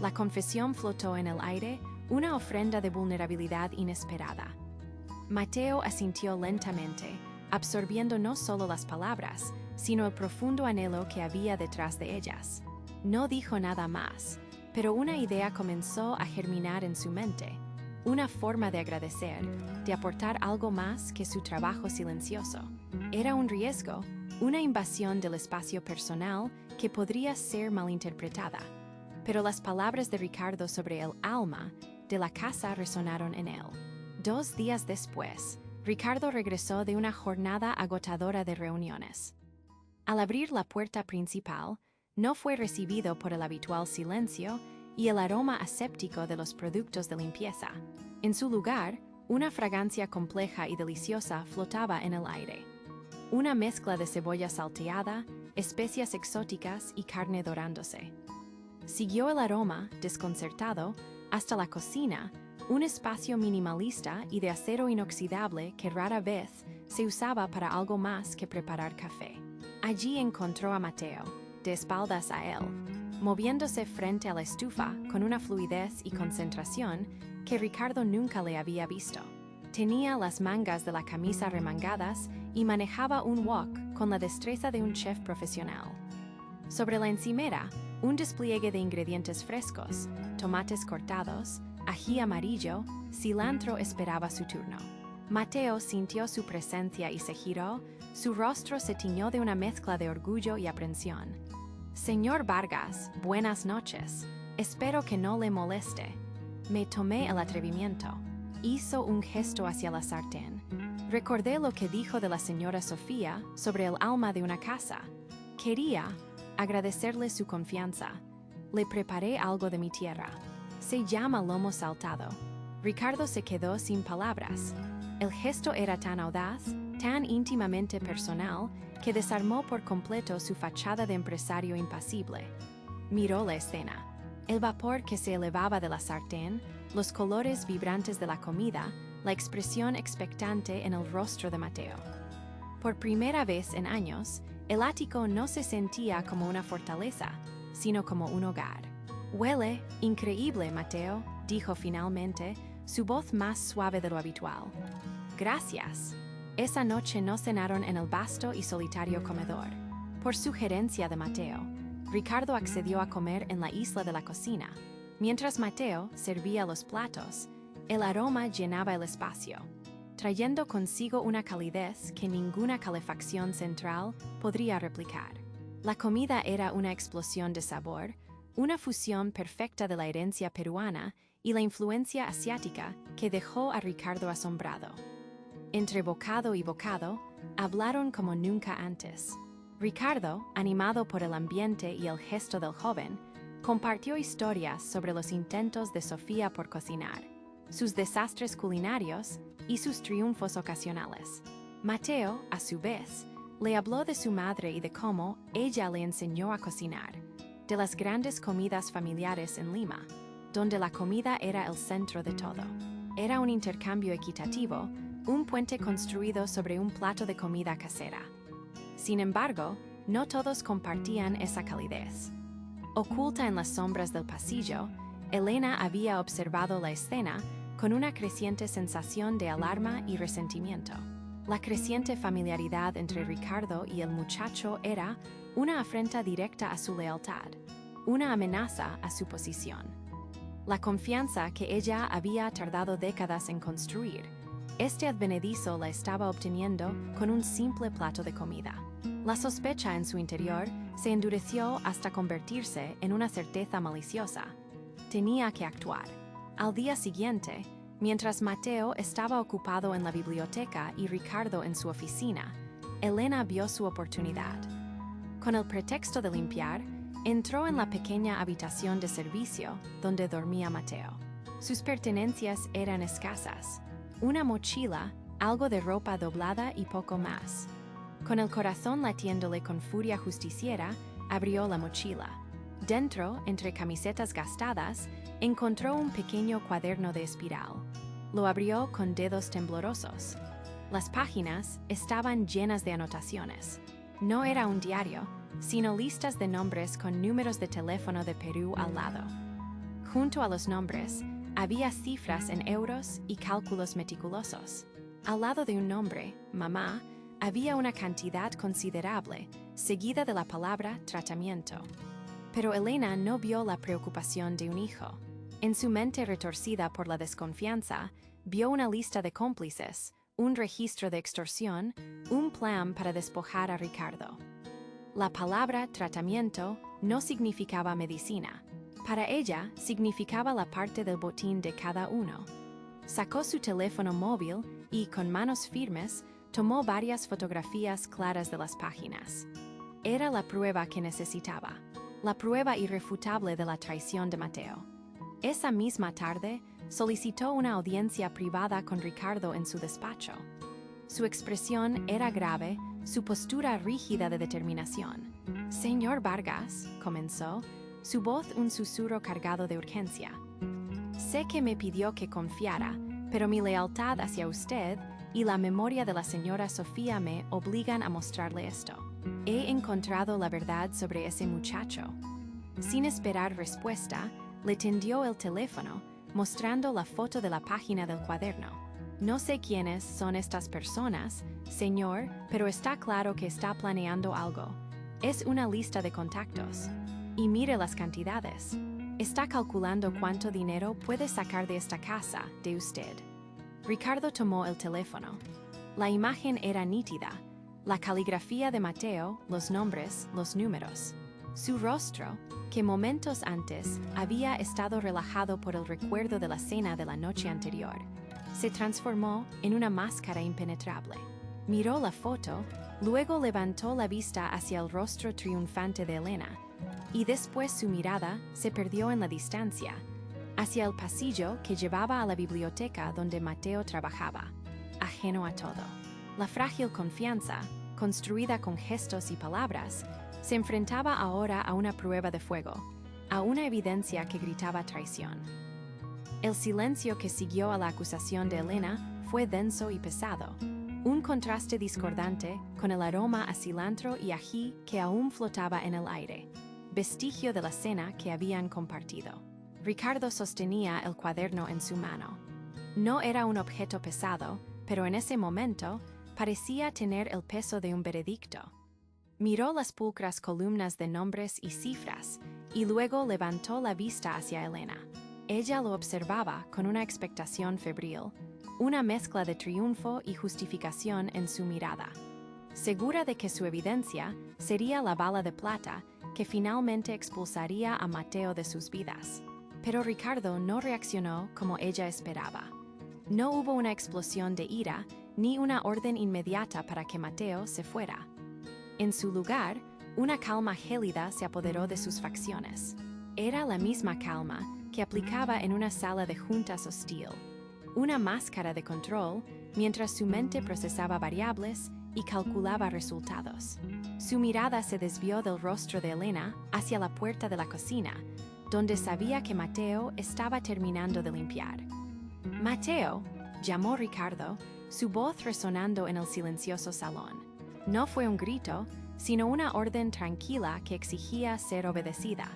La confesión flotó en el aire, una ofrenda de vulnerabilidad inesperada. Mateo asintió lentamente, absorbiendo no solo las palabras, sino el profundo anhelo que había detrás de ellas. No dijo nada más, pero una idea comenzó a germinar en su mente. una forma de agradecer, de aportar algo más que su trabajo silencioso. Era un riesgo, una invasión del espacio personal que podría ser malinterpretada. Pero las palabras de Ricardo sobre el alma de la casa resonaron en él. 2 días después, Ricardo regresó de una jornada agotadora de reuniones. Al abrir la puerta principal, no fue recibido por el habitual silencio y el aroma aséptico de los productos de limpieza. En su lugar, una fragancia compleja y deliciosa flotaba en el aire. Una mezcla de cebolla salteada, especias exóticas y carne dorándose. Siguió el aroma, desconcertado, hasta la cocina, un espacio minimalista y de acero inoxidable que rara vez se usaba para algo más que preparar café. Allí encontró a Mateo, de espaldas a él, moviéndose frente a la estufa con una fluidez y concentración que Ricardo nunca le había visto. Tenía las mangas de la camisa remangadas y manejaba un wok con la destreza de un chef profesional. Sobre la encimera, un despliegue de ingredientes frescos, tomates cortados, ají amarillo, cilantro esperaba su turno. Mateo sintió su presencia y se giró, su rostro se tiñó de una mezcla de orgullo y aprensión. Señor Vargas, buenas noches. Espero que no le moleste. Me tomé el atrevimiento. Hizo un gesto hacia la sartén. Recordé lo que dijo de la señora Sofía sobre el alma de una casa. Quería agradecerle su confianza. Le preparé algo de mi tierra. Se llama lomo saltado. Ricardo se quedó sin palabras. El gesto era tan audaz, tan íntimamente personal, que desarmó por completo su fachada de empresario impasible. Miró la escena. El vapor que se elevaba de la sartén, los colores vibrantes de la comida, la expresión expectante en el rostro de Mateo. Por primera vez en años, el ático no se sentía como una fortaleza, sino como un hogar. «Huele increíble, Mateo», dijo finalmente, su voz más suave de lo habitual. «Gracias». Esa noche no cenaron en el vasto y solitario comedor. Por sugerencia de Mateo, Ricardo accedió a comer en la isla de la cocina. Mientras Mateo servía los platos, el aroma llenaba el espacio, trayendo consigo una calidez que ninguna calefacción central podría replicar. La comida era una explosión de sabor, una fusión perfecta de la herencia peruana y la influencia asiática que dejó a Ricardo asombrado. Entre bocado y bocado, hablaron como nunca antes. Ricardo, animado por el ambiente y el gesto del joven, compartió historias sobre los intentos de Sofía por cocinar, sus desastres culinarios y sus triunfos ocasionales. Mateo, a su vez, le habló de su madre y de cómo ella le enseñó a cocinar, de las grandes comidas familiares en Lima, donde la comida era el centro de todo. Era un intercambio equitativo, un puente construido sobre un plato de comida casera. Sin embargo, no todos compartían esa calidez. Oculta en las sombras del pasillo, Elena había observado la escena con una creciente sensación de alarma y resentimiento. La creciente familiaridad entre Ricardo y el muchacho era una afrenta directa a su lealtad, una amenaza a su posición. La confianza que ella había tardado décadas en construir, este advenedizo la estaba obteniendo con un simple plato de comida. La sospecha en su interior se endureció hasta convertirse en una certeza maliciosa. Tenía que actuar. Al día siguiente, mientras Mateo estaba ocupado en la biblioteca y Ricardo en su oficina, Elena vio su oportunidad. Con el pretexto de limpiar, entró en la pequeña habitación de servicio donde dormía Mateo. Sus pertenencias eran escasas. Una mochila, algo de ropa doblada y poco más. Con el corazón latiéndole con furia justiciera, abrió la mochila. Dentro, entre camisetas gastadas, encontró un pequeño cuaderno de espiral. Lo abrió con dedos temblorosos. Las páginas estaban llenas de anotaciones. No era un diario, sino listas de nombres con números de teléfono de Perú al lado. Junto a los nombres, había cifras en euros y cálculos meticulosos. Al lado de un nombre, mamá, había una cantidad considerable, seguida de la palabra tratamiento. Pero Elena no vio la preocupación de un hijo. En su mente retorcida por la desconfianza, vio una lista de cómplices, un registro de extorsión, un plan para despojar a Ricardo. La palabra tratamiento no significaba medicina. Para ella, significaba la parte del botín de cada uno. Sacó su teléfono móvil y, con manos firmes, tomó varias fotografías claras de las páginas. Era la prueba que necesitaba, la prueba irrefutable de la traición de Mateo. Esa misma tarde, solicitó una audiencia privada con Ricardo en su despacho. Su expresión era grave, su postura rígida de determinación. «Señor Vargas», comenzó, su voz un susurro cargado de urgencia. «Sé que me pidió que confiara, pero mi lealtad hacia usted y la memoria de la señora Sofía me obligan a mostrarle esto. He encontrado la verdad sobre ese muchacho». Sin esperar respuesta, le tendió el teléfono, mostrando la foto de la página del cuaderno. «No sé quiénes son estas personas, señor, pero está claro que está planeando algo. Es una lista de contactos. Y mire las cantidades. Está calculando cuánto dinero puede sacar de esta casa, de usted». Ricardo tomó el teléfono. La imagen era nítida, la caligrafía de Mateo, los nombres, los números. Su rostro, que momentos antes había estado relajado por el recuerdo de la cena de la noche anterior, se transformó en una máscara impenetrable. Miró la foto, luego levantó la vista hacia el rostro triunfante de Elena, y después su mirada se perdió en la distancia, hacia el pasillo que llevaba a la biblioteca donde Mateo trabajaba, ajeno a todo. La frágil confianza, construida con gestos y palabras, se enfrentaba ahora a una prueba de fuego, a una evidencia que gritaba traición. El silencio que siguió a la acusación de Elena fue denso y pesado, un contraste discordante con el aroma a cilantro y ají que aún flotaba en el aire, vestigio de la cena que habían compartido. Ricardo sostenía el cuaderno en su mano. No era un objeto pesado, pero en ese momento parecía tener el peso de un veredicto. Miró las pulcras columnas de nombres y cifras, y luego levantó la vista hacia Elena. Ella lo observaba con una expectación febril, una mezcla de triunfo y justificación en su mirada. Segura de que su evidencia sería la bala de plata que finalmente expulsaría a Mateo de sus vidas. Pero Ricardo no reaccionó como ella esperaba. No hubo una explosión de ira ni una orden inmediata para que Mateo se fuera. En su lugar, una calma gélida se apoderó de sus facciones. Era la misma calma que aplicaba en una sala de juntas hostil, una máscara de control mientras su mente procesaba variables y calculaba resultados. Su mirada se desvió del rostro de Elena hacia la puerta de la cocina, donde sabía que Mateo estaba terminando de limpiar. «Mateo», llamó Ricardo, su voz resonando en el silencioso salón. No fue un grito, sino una orden tranquila que exigía ser obedecida.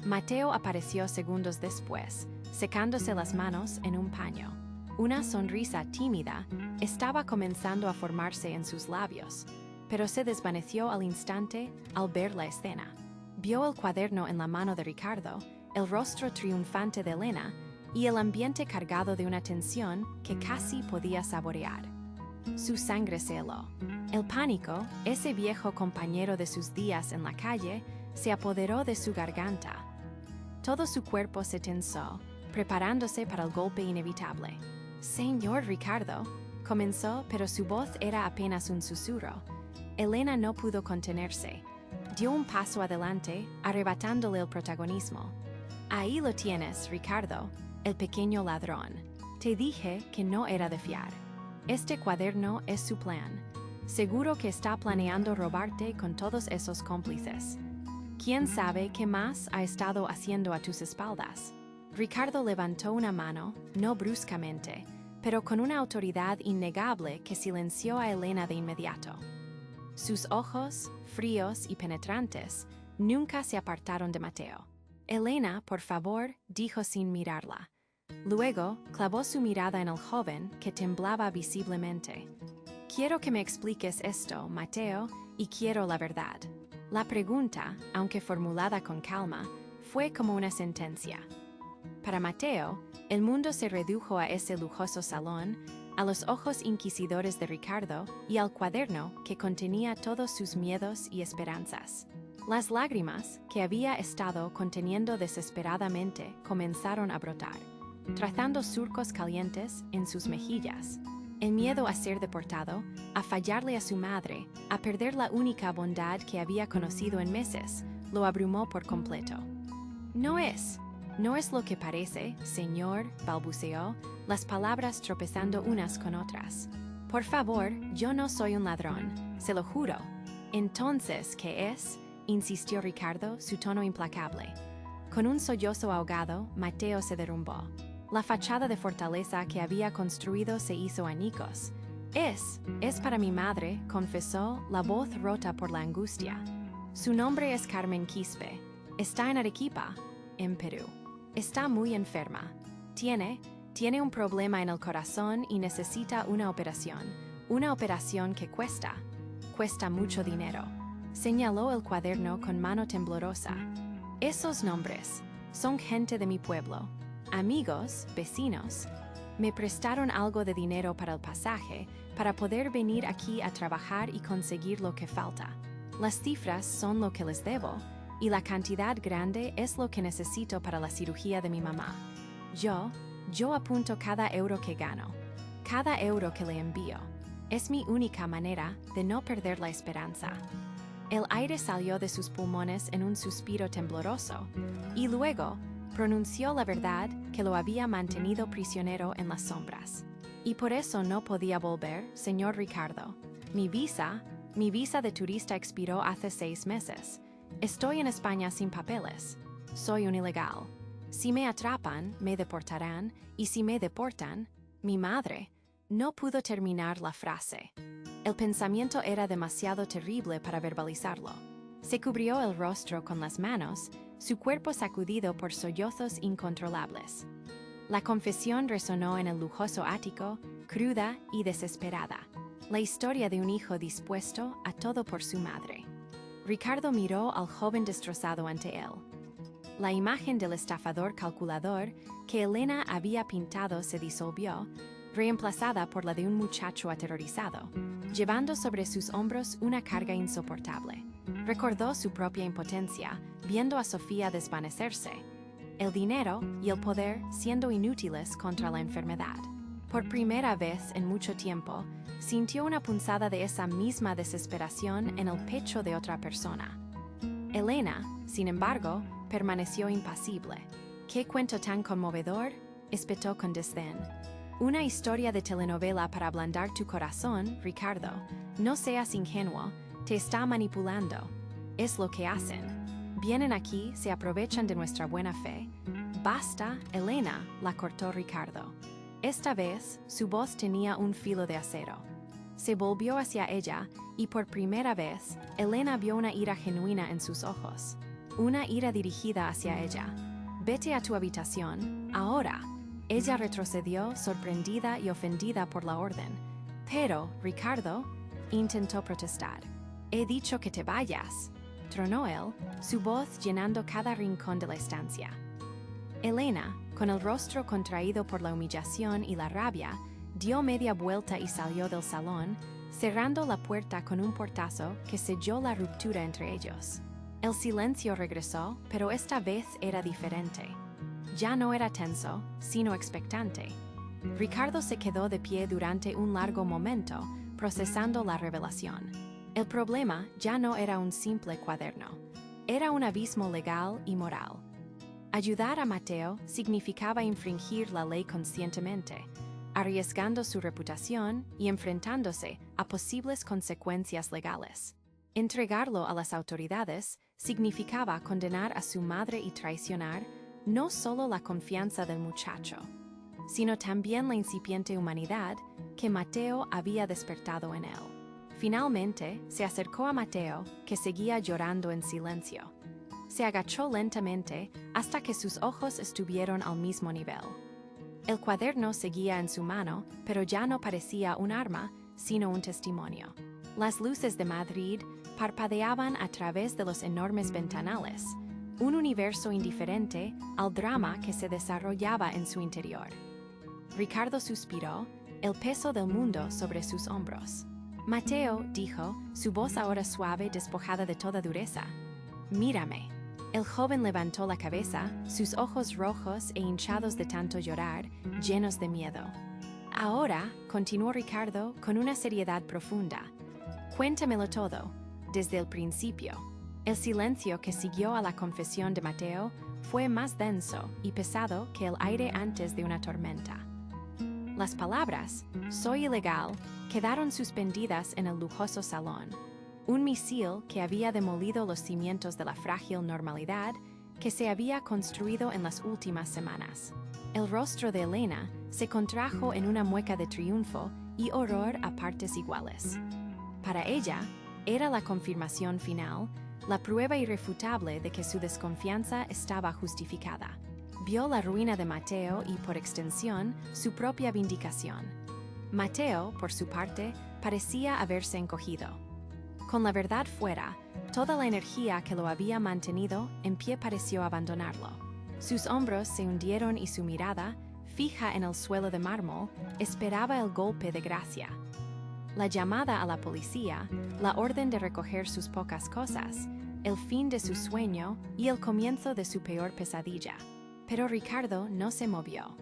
Mateo apareció segundos después, secándose las manos en un paño. Una sonrisa tímida estaba comenzando a formarse en sus labios, pero se desvaneció al instante al ver la escena. Vio el cuaderno en la mano de Ricardo, el rostro triunfante de Elena y el ambiente cargado de una tensión que casi podía saborear. Su sangre se heló. El pánico, ese viejo compañero de sus días en la calle, se apoderó de su garganta. Todo su cuerpo se tensó, preparándose para el golpe inevitable. «Señor Ricardo», comenzó, pero su voz era apenas un susurro. Elena no pudo contenerse. Dio un paso adelante, arrebatándole el protagonismo. «Ahí lo tienes, Ricardo, el pequeño ladrón. Te dije que no era de fiar. Este cuaderno es su plan. Seguro que está planeando robarte con todos esos cómplices. ¿Quién sabe qué más ha estado haciendo a tus espaldas?» Ricardo levantó una mano, no bruscamente, pero con una autoridad innegable que silenció a Elena de inmediato. Sus ojos, fríos y penetrantes, nunca se apartaron de Mateo. «Elena, por favor», dijo sin mirarla. Luego, clavó su mirada en el joven, que temblaba visiblemente. «Quiero que me expliques esto, Mateo, y quiero la verdad». La pregunta, aunque formulada con calma, fue como una sentencia. Para Mateo, el mundo se redujo a ese lujoso salón, a los ojos inquisidores de Ricardo y al cuaderno que contenía todos sus miedos y esperanzas. Las lágrimas, que había estado conteniendo desesperadamente, comenzaron a brotar, trazando surcos calientes en sus mejillas. El miedo a ser deportado, a fallarle a su madre, a perder la única bondad que había conocido en meses, lo abrumó por completo. No es lo que parece, señor, balbuceó, las palabras tropezando unas con otras. Por favor, yo no soy un ladrón, se lo juro. Entonces, ¿qué es?, insistió Ricardo, su tono implacable. Con un sollozo ahogado, Mateo se derrumbó. La fachada de fortaleza que había construido se hizo añicos. Es para mi madre, confesó, la voz rota por la angustia. Su nombre es Carmen Quispe. Está en Arequipa, en Perú. Está muy enferma. Tiene un problema en el corazón y necesita una operación que cuesta mucho dinero. Señaló el cuaderno con mano temblorosa. Esos nombres son gente de mi pueblo. Amigos, vecinos, me prestaron algo de dinero para el pasaje, para poder venir aquí a trabajar y conseguir lo que falta. Las cifras son lo que les debo, y la cantidad grande es lo que necesito para la cirugía de mi mamá. Yo apunto cada euro que gano, cada euro que le envío. Es mi única manera de no perder la esperanza. El aire salió de sus pulmones en un suspiro tembloroso, y luego pronunció la verdad que lo había mantenido prisionero en las sombras. Y por eso no podía volver, señor Ricardo. Mi visa de turista expiró hace 6 meses. Estoy en España sin papeles. Soy un ilegal. Si me atrapan, me deportarán, y si me deportan, mi madre. No pudo terminar la frase. El pensamiento era demasiado terrible para verbalizarlo. Se cubrió el rostro con las manos, su cuerpo sacudido por sollozos incontrolables. La confesión resonó en el lujoso ático, cruda y desesperada. La historia de un hijo dispuesto a todo por su madre. Ricardo miró al joven destrozado ante él. La imagen del estafador calculador que Elena había pintado se disolvió, reemplazada por la de un muchacho aterrorizado, llevando sobre sus hombros una carga insoportable. Recordó su propia impotencia, viendo a Sofía desvanecerse, el dinero y el poder siendo inútiles contra la enfermedad. Por primera vez en mucho tiempo, sintió una punzada de esa misma desesperación en el pecho de otra persona. Elena, sin embargo, permaneció impasible. ¿Qué cuento tan conmovedor?, espetó con desdén. Una historia de telenovela para ablandar tu corazón, Ricardo. No seas ingenuo, te está manipulando. Es lo que hacen. Vienen aquí, se aprovechan de nuestra buena fe. Basta, Elena, la cortó Ricardo. Esta vez, su voz tenía un filo de acero. Se volvió hacia ella, y por primera vez, Elena vio una ira genuina en sus ojos. Una ira dirigida hacia ella. Vete a tu habitación, ahora. Ella retrocedió, sorprendida y ofendida por la orden. Pero, Ricardo, intentó protestar. He dicho que te vayas, tronó él, su voz llenando cada rincón de la estancia. Elena, con el rostro contraído por la humillación y la rabia, dio media vuelta y salió del salón, cerrando la puerta con un portazo que selló la ruptura entre ellos. El silencio regresó, pero esta vez era diferente. Ya no era tenso, sino expectante. Ricardo se quedó de pie durante un largo momento, procesando la revelación. El problema ya no era un simple cuaderno. Era un abismo legal y moral. Ayudar a Mateo significaba infringir la ley conscientemente, arriesgando su reputación y enfrentándose a posibles consecuencias legales. Entregarlo a las autoridades significaba condenar a su madre y traicionar no solo la confianza del muchacho, sino también la incipiente humanidad que Mateo había despertado en él. Finalmente, se acercó a Mateo, que seguía llorando en silencio. Se agachó lentamente hasta que sus ojos estuvieron al mismo nivel. El cuaderno seguía en su mano, pero ya no parecía un arma, sino un testimonio. Las luces de Madrid parpadeaban a través de los enormes ventanales. un universo indiferente al drama que se desarrollaba en su interior. Ricardo suspiró, el peso del mundo sobre sus hombros. Mateo, dijo, su voz ahora suave, despojada de toda dureza. Mírame. El joven levantó la cabeza, sus ojos rojos e hinchados de tanto llorar, llenos de miedo. Ahora, continuó Ricardo con una seriedad profunda, cuéntamelo todo, desde el principio. El silencio que siguió a la confesión de Mateo fue más denso y pesado que el aire antes de una tormenta. Las palabras, soy ilegal, quedaron suspendidas en el lujoso salón. Un misil que había demolido los cimientos de la frágil normalidad que se había construido en las últimas semanas. El rostro de Elena se contrajo en una mueca de triunfo y horror a partes iguales. Para ella, era la confirmación final, la prueba irrefutable de que su desconfianza estaba justificada. Vio la ruina de Mateo y, por extensión, su propia vindicación. Mateo, por su parte, parecía haberse encogido. Con la verdad fuera, toda la energía que lo había mantenido en pie pareció abandonarlo. Sus hombros se hundieron y su mirada, fija en el suelo de mármol, esperaba el golpe de gracia. La llamada a la policía, la orden de recoger sus pocas cosas, el fin de su sueño y el comienzo de su peor pesadilla. Pero Ricardo no se movió.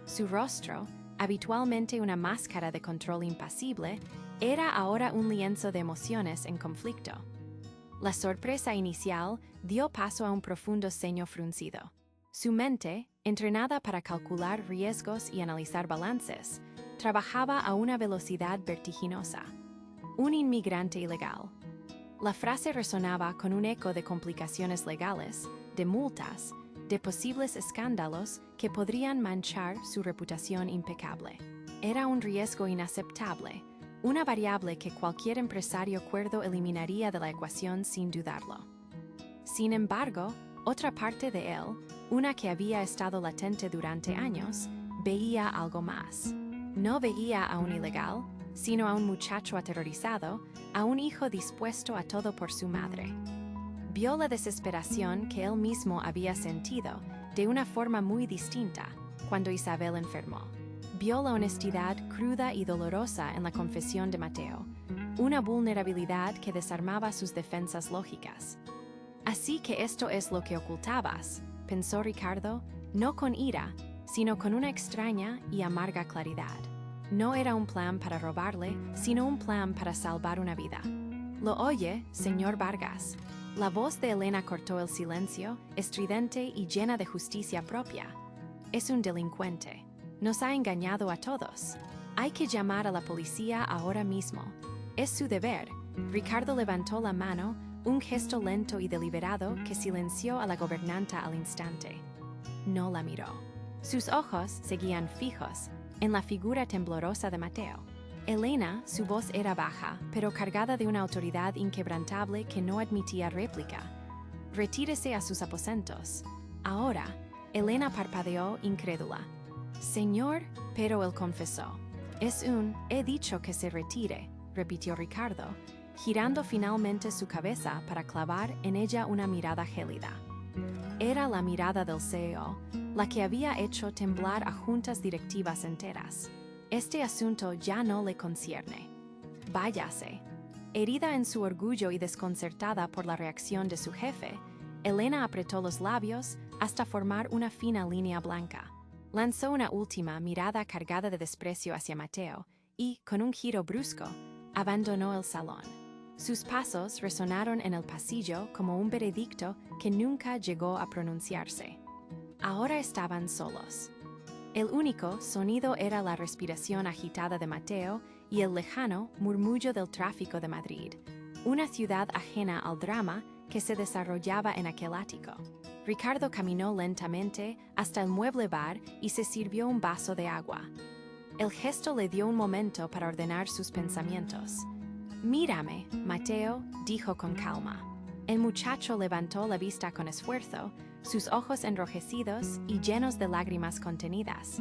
Su rostro, habitualmente una máscara de control impasible, era ahora un lienzo de emociones en conflicto. La sorpresa inicial dio paso a un profundo ceño fruncido. Su mente, entrenada para calcular riesgos y analizar balances, trabajaba a una velocidad vertiginosa. Un inmigrante ilegal. La frase resonaba con un eco de complicaciones legales, de multas, de posibles escándalos que podrían manchar su reputación impecable. Era un riesgo inaceptable, una variable que cualquier empresario cuerdo eliminaría de la ecuación sin dudarlo. Sin embargo, otra parte de él, una que había estado latente durante años, veía algo más. No veía a un ilegal, sino a un muchacho aterrorizado, a un hijo dispuesto a todo por su madre. Vio la desesperación que él mismo había sentido, de una forma muy distinta, cuando Isabel enfermó. Vio la honestidad cruda y dolorosa en la confesión de Mateo, una vulnerabilidad que desarmaba sus defensas lógicas. Así que esto es lo que ocultabas, pensó Ricardo, no con ira, sino con una extraña y amarga claridad. No era un plan para robarle, sino un plan para salvar una vida. ¿Lo oye, señor Vargas? La voz de Elena cortó el silencio, estridente y llena de justicia propia. Es un delincuente. Nos ha engañado a todos. Hay que llamar a la policía ahora mismo. Es su deber. Ricardo levantó la mano, un gesto lento y deliberado que silenció a la gobernanta al instante. No la miró. Sus ojos seguían fijos en la figura temblorosa de Mateo. Elena, su voz era baja, pero cargada de una autoridad inquebrantable que no admitía réplica. Retírese a sus aposentos. Ahora, Elena parpadeó incrédula. Señor, pero él confesó. He dicho que se retire, repitió Ricardo, girando finalmente su cabeza para clavar en ella una mirada gélida. Era la mirada del CEO, la que había hecho temblar a juntas directivas enteras. Este asunto ya no le concierne. Váyase. Herida en su orgullo y desconcertada por la reacción de su jefe, Elena apretó los labios hasta formar una fina línea blanca. Lanzó una última mirada cargada de desprecio hacia Mateo y, con un giro brusco, abandonó el salón. Sus pasos resonaron en el pasillo como un veredicto que nunca llegó a pronunciarse. Ahora estaban solos. El único sonido era la respiración agitada de Mateo y el lejano murmullo del tráfico de Madrid, una ciudad ajena al drama que se desarrollaba en aquel ático. Ricardo caminó lentamente hasta el mueble bar y se sirvió un vaso de agua. El gesto le dio un momento para ordenar sus pensamientos. «Mírame, Mateo», dijo con calma. El muchacho levantó la vista con esfuerzo, sus ojos enrojecidos y llenos de lágrimas contenidas.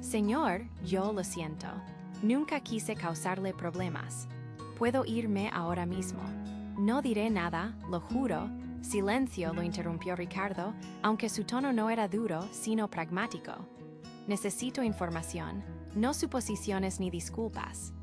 «Señor, yo lo siento. Nunca quise causarle problemas. Puedo irme ahora mismo. No diré nada, lo juro, Silencio, lo interrumpió Ricardo, aunque su tono no era duro, sino pragmático. Necesito información, no suposiciones ni disculpas.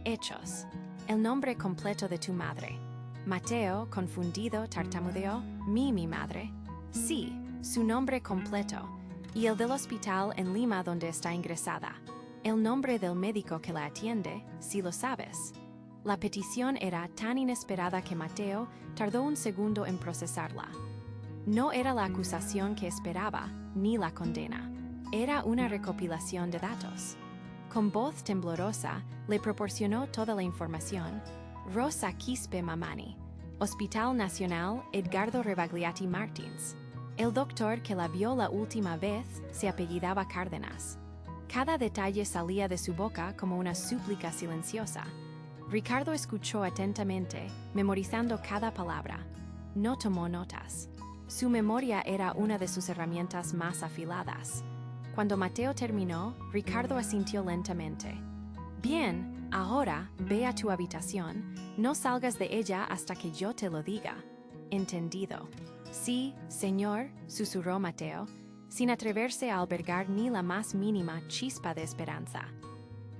Hechos. El nombre completo de tu madre. Mateo, confundido, tartamudeó. Mi madre. Sí, su nombre completo. Y el del hospital en Lima donde está ingresada. El nombre del médico que la atiende, si lo sabes. La petición era tan inesperada que Mateo tardó un segundo en procesarla. No era la acusación que esperaba, ni la condena. Era una recopilación de datos. Con voz temblorosa, le proporcionó toda la información. Rosa Quispe Mamani, Hospital Nacional Edgardo Rebagliati Martins. El doctor que la vio la última vez se apellidaba Cárdenas. Cada detalle salía de su boca como una súplica silenciosa. Ricardo escuchó atentamente, memorizando cada palabra. No tomó notas. Su memoria era una de sus herramientas más afiladas. Cuando Mateo terminó, Ricardo asintió lentamente. Bien, ahora, ve a tu habitación, no salgas de ella hasta que yo te lo diga. Entendido. Sí, señor, susurró Mateo, sin atreverse a albergar ni la más mínima chispa de esperanza.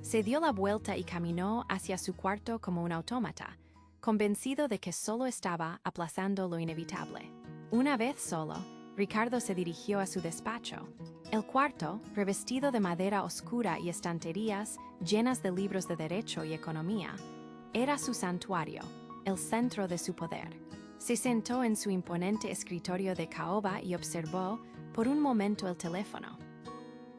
Se dio la vuelta y caminó hacia su cuarto como un autómata, convencido de que solo estaba aplazando lo inevitable. Una vez solo, Ricardo se dirigió a su despacho. El cuarto, revestido de madera oscura y estanterías llenas de libros de derecho y economía, era su santuario, el centro de su poder. Se sentó en su imponente escritorio de caoba y observó, por un momento, el teléfono.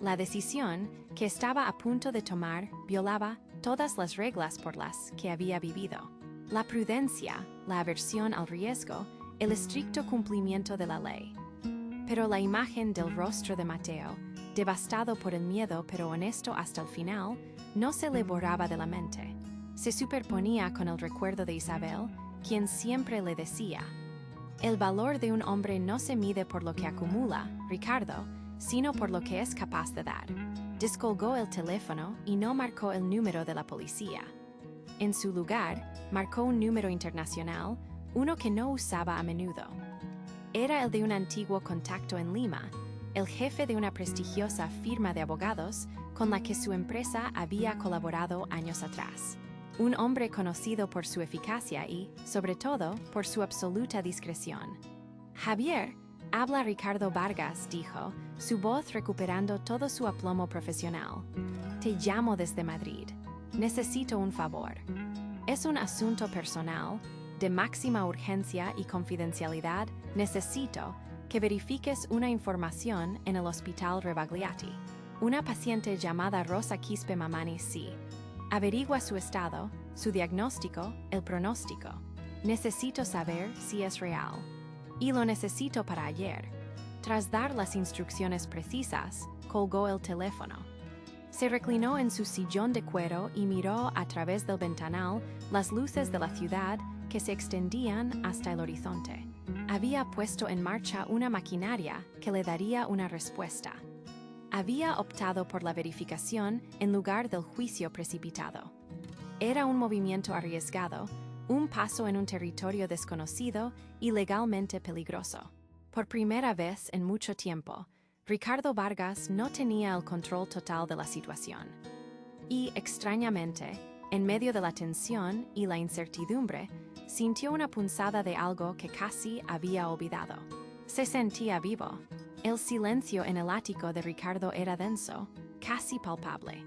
La decisión que estaba a punto de tomar violaba todas las reglas por las que había vivido. La prudencia, la aversión al riesgo, el estricto cumplimiento de la ley. Pero la imagen del rostro de Mateo, devastado por el miedo pero honesto hasta el final, no se le borraba de la mente. Se superponía con el recuerdo de Isabel, quien siempre le decía: el valor de un hombre no se mide por lo que acumula, Ricardo, sino por lo que es capaz de dar. Descolgó el teléfono y no marcó el número de la policía. En su lugar, marcó un número internacional, uno que no usaba a menudo. Era el de un antiguo contacto en Lima, el jefe de una prestigiosa firma de abogados con la que su empresa había colaborado años atrás. Un hombre conocido por su eficacia y, sobre todo, por su absoluta discreción. Javier, habla Ricardo Vargas, dijo, su voz recuperando todo su aplomo profesional. Te llamo desde Madrid. Necesito un favor. Es un asunto personal, de máxima urgencia y confidencialidad. Necesito que verifiques una información en el Hospital Rebagliati. Una paciente llamada Rosa Quispe Mamani, sí. Averigua su estado, su diagnóstico, el pronóstico. Necesito saber si es real. Y lo necesito para ayer. Tras dar las instrucciones precisas, colgó el teléfono. Se reclinó en su sillón de cuero y miró a través del ventanal las luces de la ciudad que se extendían hasta el horizonte. Había puesto en marcha una maquinaria que le daría una respuesta. Había optado por la verificación en lugar del juicio precipitado. Era un movimiento arriesgado, un paso en un territorio desconocido y legalmente peligroso. Por primera vez en mucho tiempo, Ricardo Vargas no tenía el control total de la situación. Y, extrañamente, en medio de la tensión y la incertidumbre, sintió una punzada de algo que casi había olvidado. Se sentía vivo. El silencio en el ático de Ricardo era denso, casi palpable.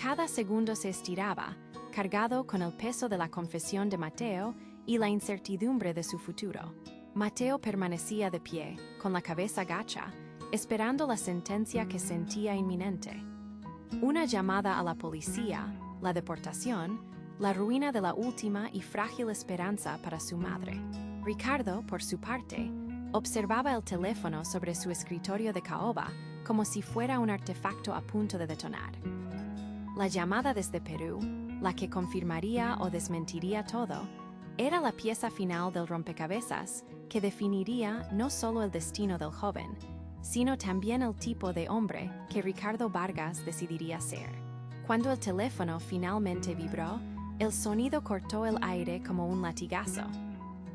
Cada segundo se estiraba, cargado con el peso de la confesión de Mateo y la incertidumbre de su futuro. Mateo permanecía de pie, con la cabeza gacha, esperando la sentencia que sentía inminente. Una llamada a la policía, la deportación, la ruina de la última y frágil esperanza para su madre. Ricardo, por su parte, observaba el teléfono sobre su escritorio de caoba como si fuera un artefacto a punto de detonar. La llamada desde Perú, la que confirmaría o desmentiría todo, era la pieza final del rompecabezas que definiría no solo el destino del joven, sino también el tipo de hombre que Ricardo Vargas decidiría ser. Cuando el teléfono finalmente vibró, el sonido cortó el aire como un latigazo.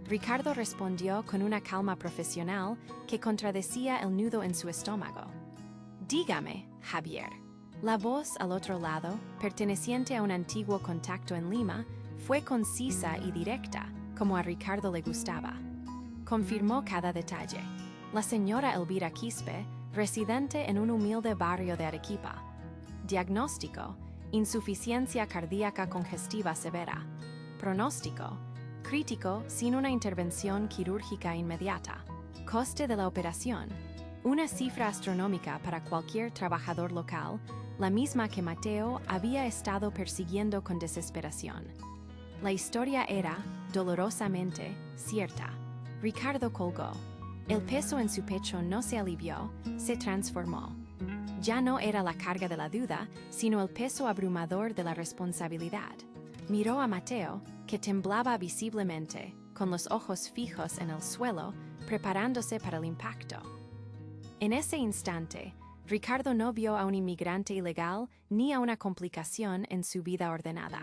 Ricardo respondió con una calma profesional que contradecía el nudo en su estómago. Dígame, Javier. La voz al otro lado, perteneciente a un antiguo contacto en Lima, fue concisa y directa, como a Ricardo le gustaba. Confirmó cada detalle. La señora Elvira Quispe, residente en un humilde barrio de Arequipa. Diagnóstico: insuficiencia cardíaca congestiva severa. Pronóstico: crítico sin una intervención quirúrgica inmediata. Coste de la operación: una cifra astronómica para cualquier trabajador local, la misma que Mateo había estado persiguiendo con desesperación. La historia era, dolorosamente, cierta. Ricardo colgó. El peso en su pecho no se alivió, se transformó. Ya no era la carga de la duda, sino el peso abrumador de la responsabilidad. Miró a Mateo, que temblaba visiblemente, con los ojos fijos en el suelo, preparándose para el impacto. En ese instante, Ricardo no vio a un inmigrante ilegal ni a una complicación en su vida ordenada.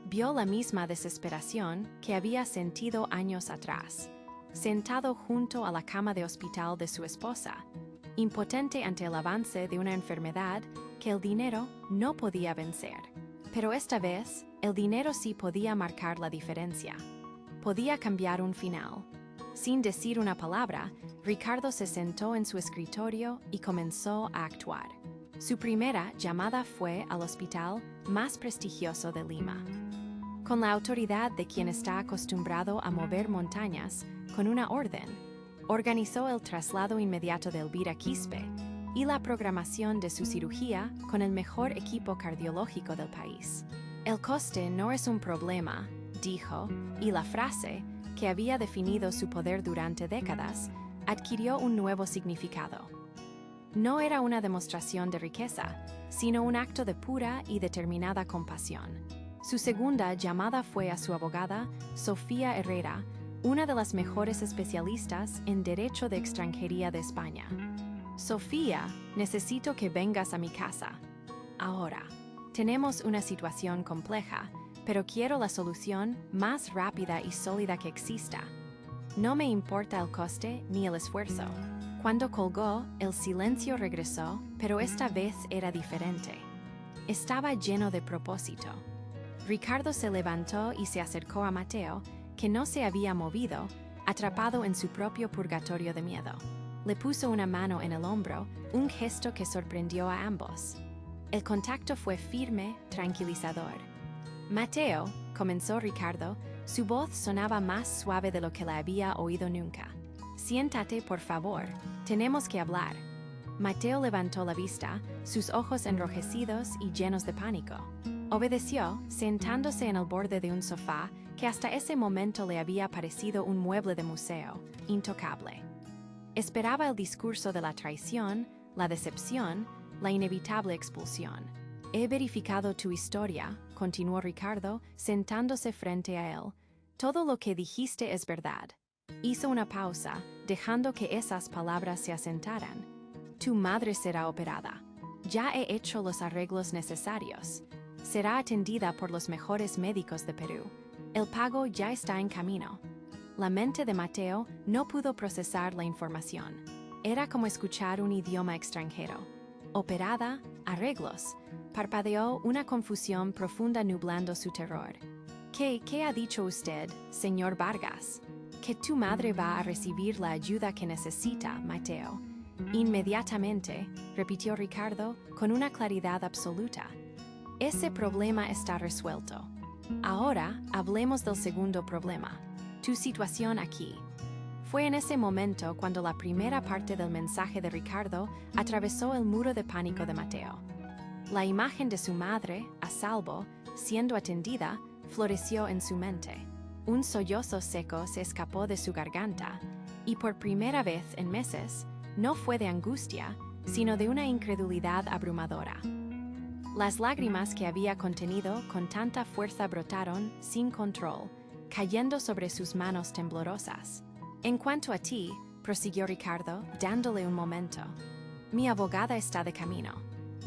Vio la misma desesperación que había sentido años atrás, sentado junto a la cama de hospital de su esposa, impotente ante el avance de una enfermedad que el dinero no podía vencer. Pero esta vez, el dinero sí podía marcar la diferencia. Podía cambiar un final. Sin decir una palabra, Ricardo se sentó en su escritorio y comenzó a actuar. Su primera llamada fue al hospital más prestigioso de Lima. Con la autoridad de quien está acostumbrado a mover montañas, con una orden, organizó el traslado inmediato de Elvira Quispe y la programación de su cirugía con el mejor equipo cardiológico del país. El coste no es un problema, dijo, y la frase, que había definido su poder durante décadas, adquirió un nuevo significado. No era una demostración de riqueza, sino un acto de pura y determinada compasión. Su segunda llamada fue a su abogada, Sofía Herrera, una de las mejores especialistas en Derecho de Extranjería de España. Sofía, necesito que vengas a mi casa. Ahora, tenemos una situación compleja, pero quiero la solución más rápida y sólida que exista. No me importa el coste ni el esfuerzo. Cuando colgó, el silencio regresó, pero esta vez era diferente. Estaba lleno de propósito. Ricardo se levantó y se acercó a Mateo, que no se había movido, atrapado en su propio purgatorio de miedo. Le puso una mano en el hombro, un gesto que sorprendió a ambos. El contacto fue firme, tranquilizador. Mateo, comenzó Ricardo, su voz sonaba más suave de lo que la había oído nunca. Siéntate, por favor, tenemos que hablar. Mateo levantó la vista, sus ojos enrojecidos y llenos de pánico. Obedeció, sentándose en el borde de un sofá que hasta ese momento le había parecido un mueble de museo, intocable. Esperaba el discurso de la traición, la decepción, la inevitable expulsión. He verificado tu historia, continuó Ricardo, sentándose frente a él. Todo lo que dijiste es verdad. Hizo una pausa, dejando que esas palabras se asentaran. Tu madre será operada. Ya he hecho los arreglos necesarios. Será atendida por los mejores médicos de Perú. El pago ya está en camino. La mente de Mateo no pudo procesar la información. Era como escuchar un idioma extranjero. Operada, arreglos. Parpadeó una confusión profunda nublando su terror. ¿Qué ha dicho usted, señor Vargas? Que tu madre va a recibir la ayuda que necesita, Mateo. Inmediatamente, repitió Ricardo con una claridad absoluta. Ese problema está resuelto. Ahora hablemos del segundo problema, tu situación aquí. Fue en ese momento cuando la primera parte del mensaje de Ricardo atravesó el muro de pánico de Mateo. La imagen de su madre, a salvo, siendo atendida, floreció en su mente. Un sollozo seco se escapó de su garganta, y por primera vez en meses, no fue de angustia, sino de una incredulidad abrumadora. Las lágrimas que había contenido con tanta fuerza brotaron, sin control, cayendo sobre sus manos temblorosas. En cuanto a ti, prosiguió Ricardo, dándole un momento, mi abogada está de camino.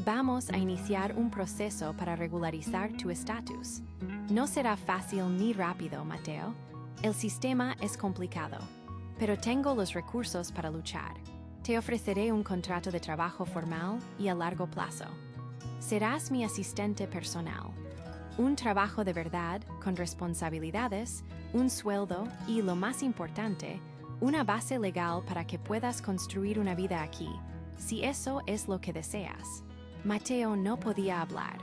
Vamos a iniciar un proceso para regularizar tu estatus. No será fácil ni rápido, Mateo, El sistema es complicado, pero tengo los recursos para luchar. Te ofreceré un contrato de trabajo formal y a largo plazo. Serás mi asistente personal. Un trabajo de verdad, con responsabilidades, un sueldo y, lo más importante, una base legal para que puedas construir una vida aquí, si eso es lo que deseas. Mateo no podía hablar.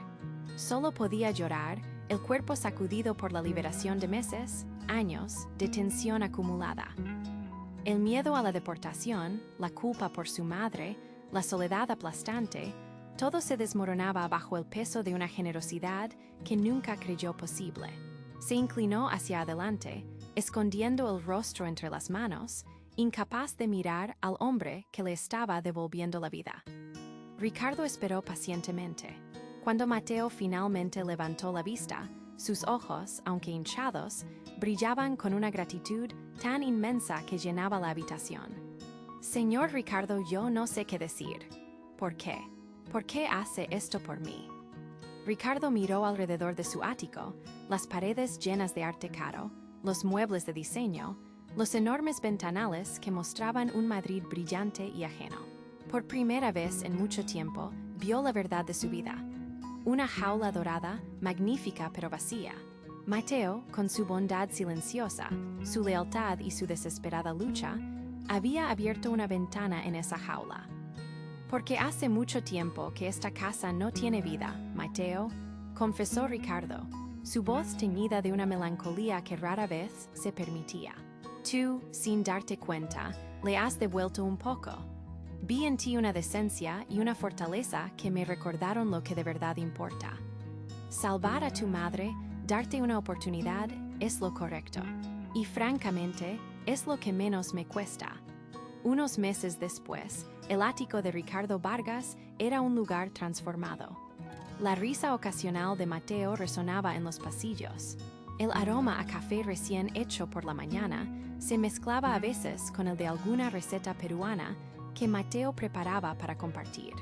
Solo podía llorar, el cuerpo sacudido por la liberación de meses, años, de tensión acumulada. El miedo a la deportación, la culpa por su madre, la soledad aplastante, todo se desmoronaba bajo el peso de una generosidad que nunca creyó posible. Se inclinó hacia adelante, escondiendo el rostro entre las manos, incapaz de mirar al hombre que le estaba devolviendo la vida. Ricardo esperó pacientemente. Cuando Mateo finalmente levantó la vista, sus ojos, aunque hinchados, brillaban con una gratitud tan inmensa que llenaba la habitación. Señor Ricardo, yo no sé qué decir. ¿Por qué? ¿Por qué hace esto por mí? Ricardo miró alrededor de su ático, las paredes llenas de arte caro, los muebles de diseño, los enormes ventanales que mostraban un Madrid brillante y ajeno. Por primera vez en mucho tiempo, vio la verdad de su vida. Una jaula dorada, magnífica pero vacía. Mateo, con su bondad silenciosa, su lealtad y su desesperada lucha, había abierto una ventana en esa jaula. Porque hace mucho tiempo que esta casa no tiene vida, Mateo, confesó Ricardo, su voz teñida de una melancolía que rara vez se permitía. Tú, sin darte cuenta, le has devuelto un poco. Vi en ti una decencia y una fortaleza que me recordaron lo que de verdad importa. Salvar a tu madre, darte una oportunidad, es lo correcto. Y francamente, es lo que menos me cuesta. Unos meses después, el ático de Ricardo Vargas era un lugar transformado. La risa ocasional de Mateo resonaba en los pasillos. El aroma a café recién hecho por la mañana se mezclaba a veces con el de alguna receta peruana que Mateo preparaba para compartir.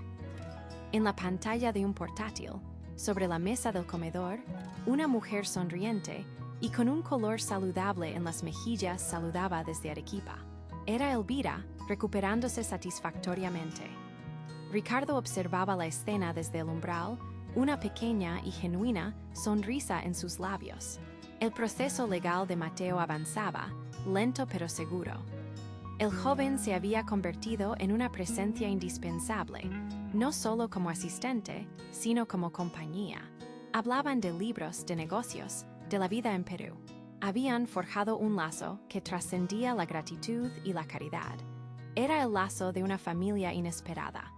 En la pantalla de un portátil, sobre la mesa del comedor, una mujer sonriente y con un color saludable en las mejillas saludaba desde Arequipa. Era Elvira, recuperándose satisfactoriamente. Ricardo observaba la escena desde el umbral, una pequeña y genuina sonrisa en sus labios. El proceso legal de Mateo avanzaba, lento pero seguro. El joven se había convertido en una presencia indispensable, no solo como asistente, sino como compañía. Hablaban de libros, de negocios, de la vida en Perú. Habían forjado un lazo que trascendía la gratitud y la caridad. Era el lazo de una familia inesperada.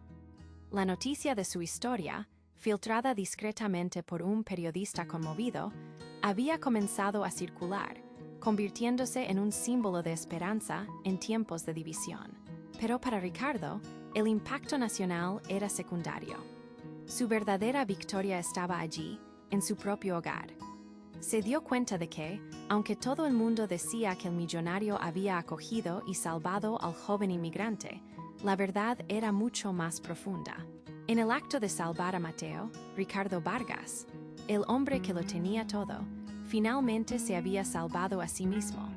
La noticia de su historia, filtrada discretamente por un periodista conmovido, había comenzado a circular, convirtiéndose en un símbolo de esperanza en tiempos de división. Pero para Ricardo, el impacto nacional era secundario. Su verdadera victoria estaba allí, en su propio hogar. Se dio cuenta de que, aunque todo el mundo decía que el millonario había acogido y salvado al joven inmigrante, la verdad era mucho más profunda. En el acto de salvar a Mateo, Ricardo Vargas, el hombre que lo tenía todo, finalmente se había salvado a sí mismo.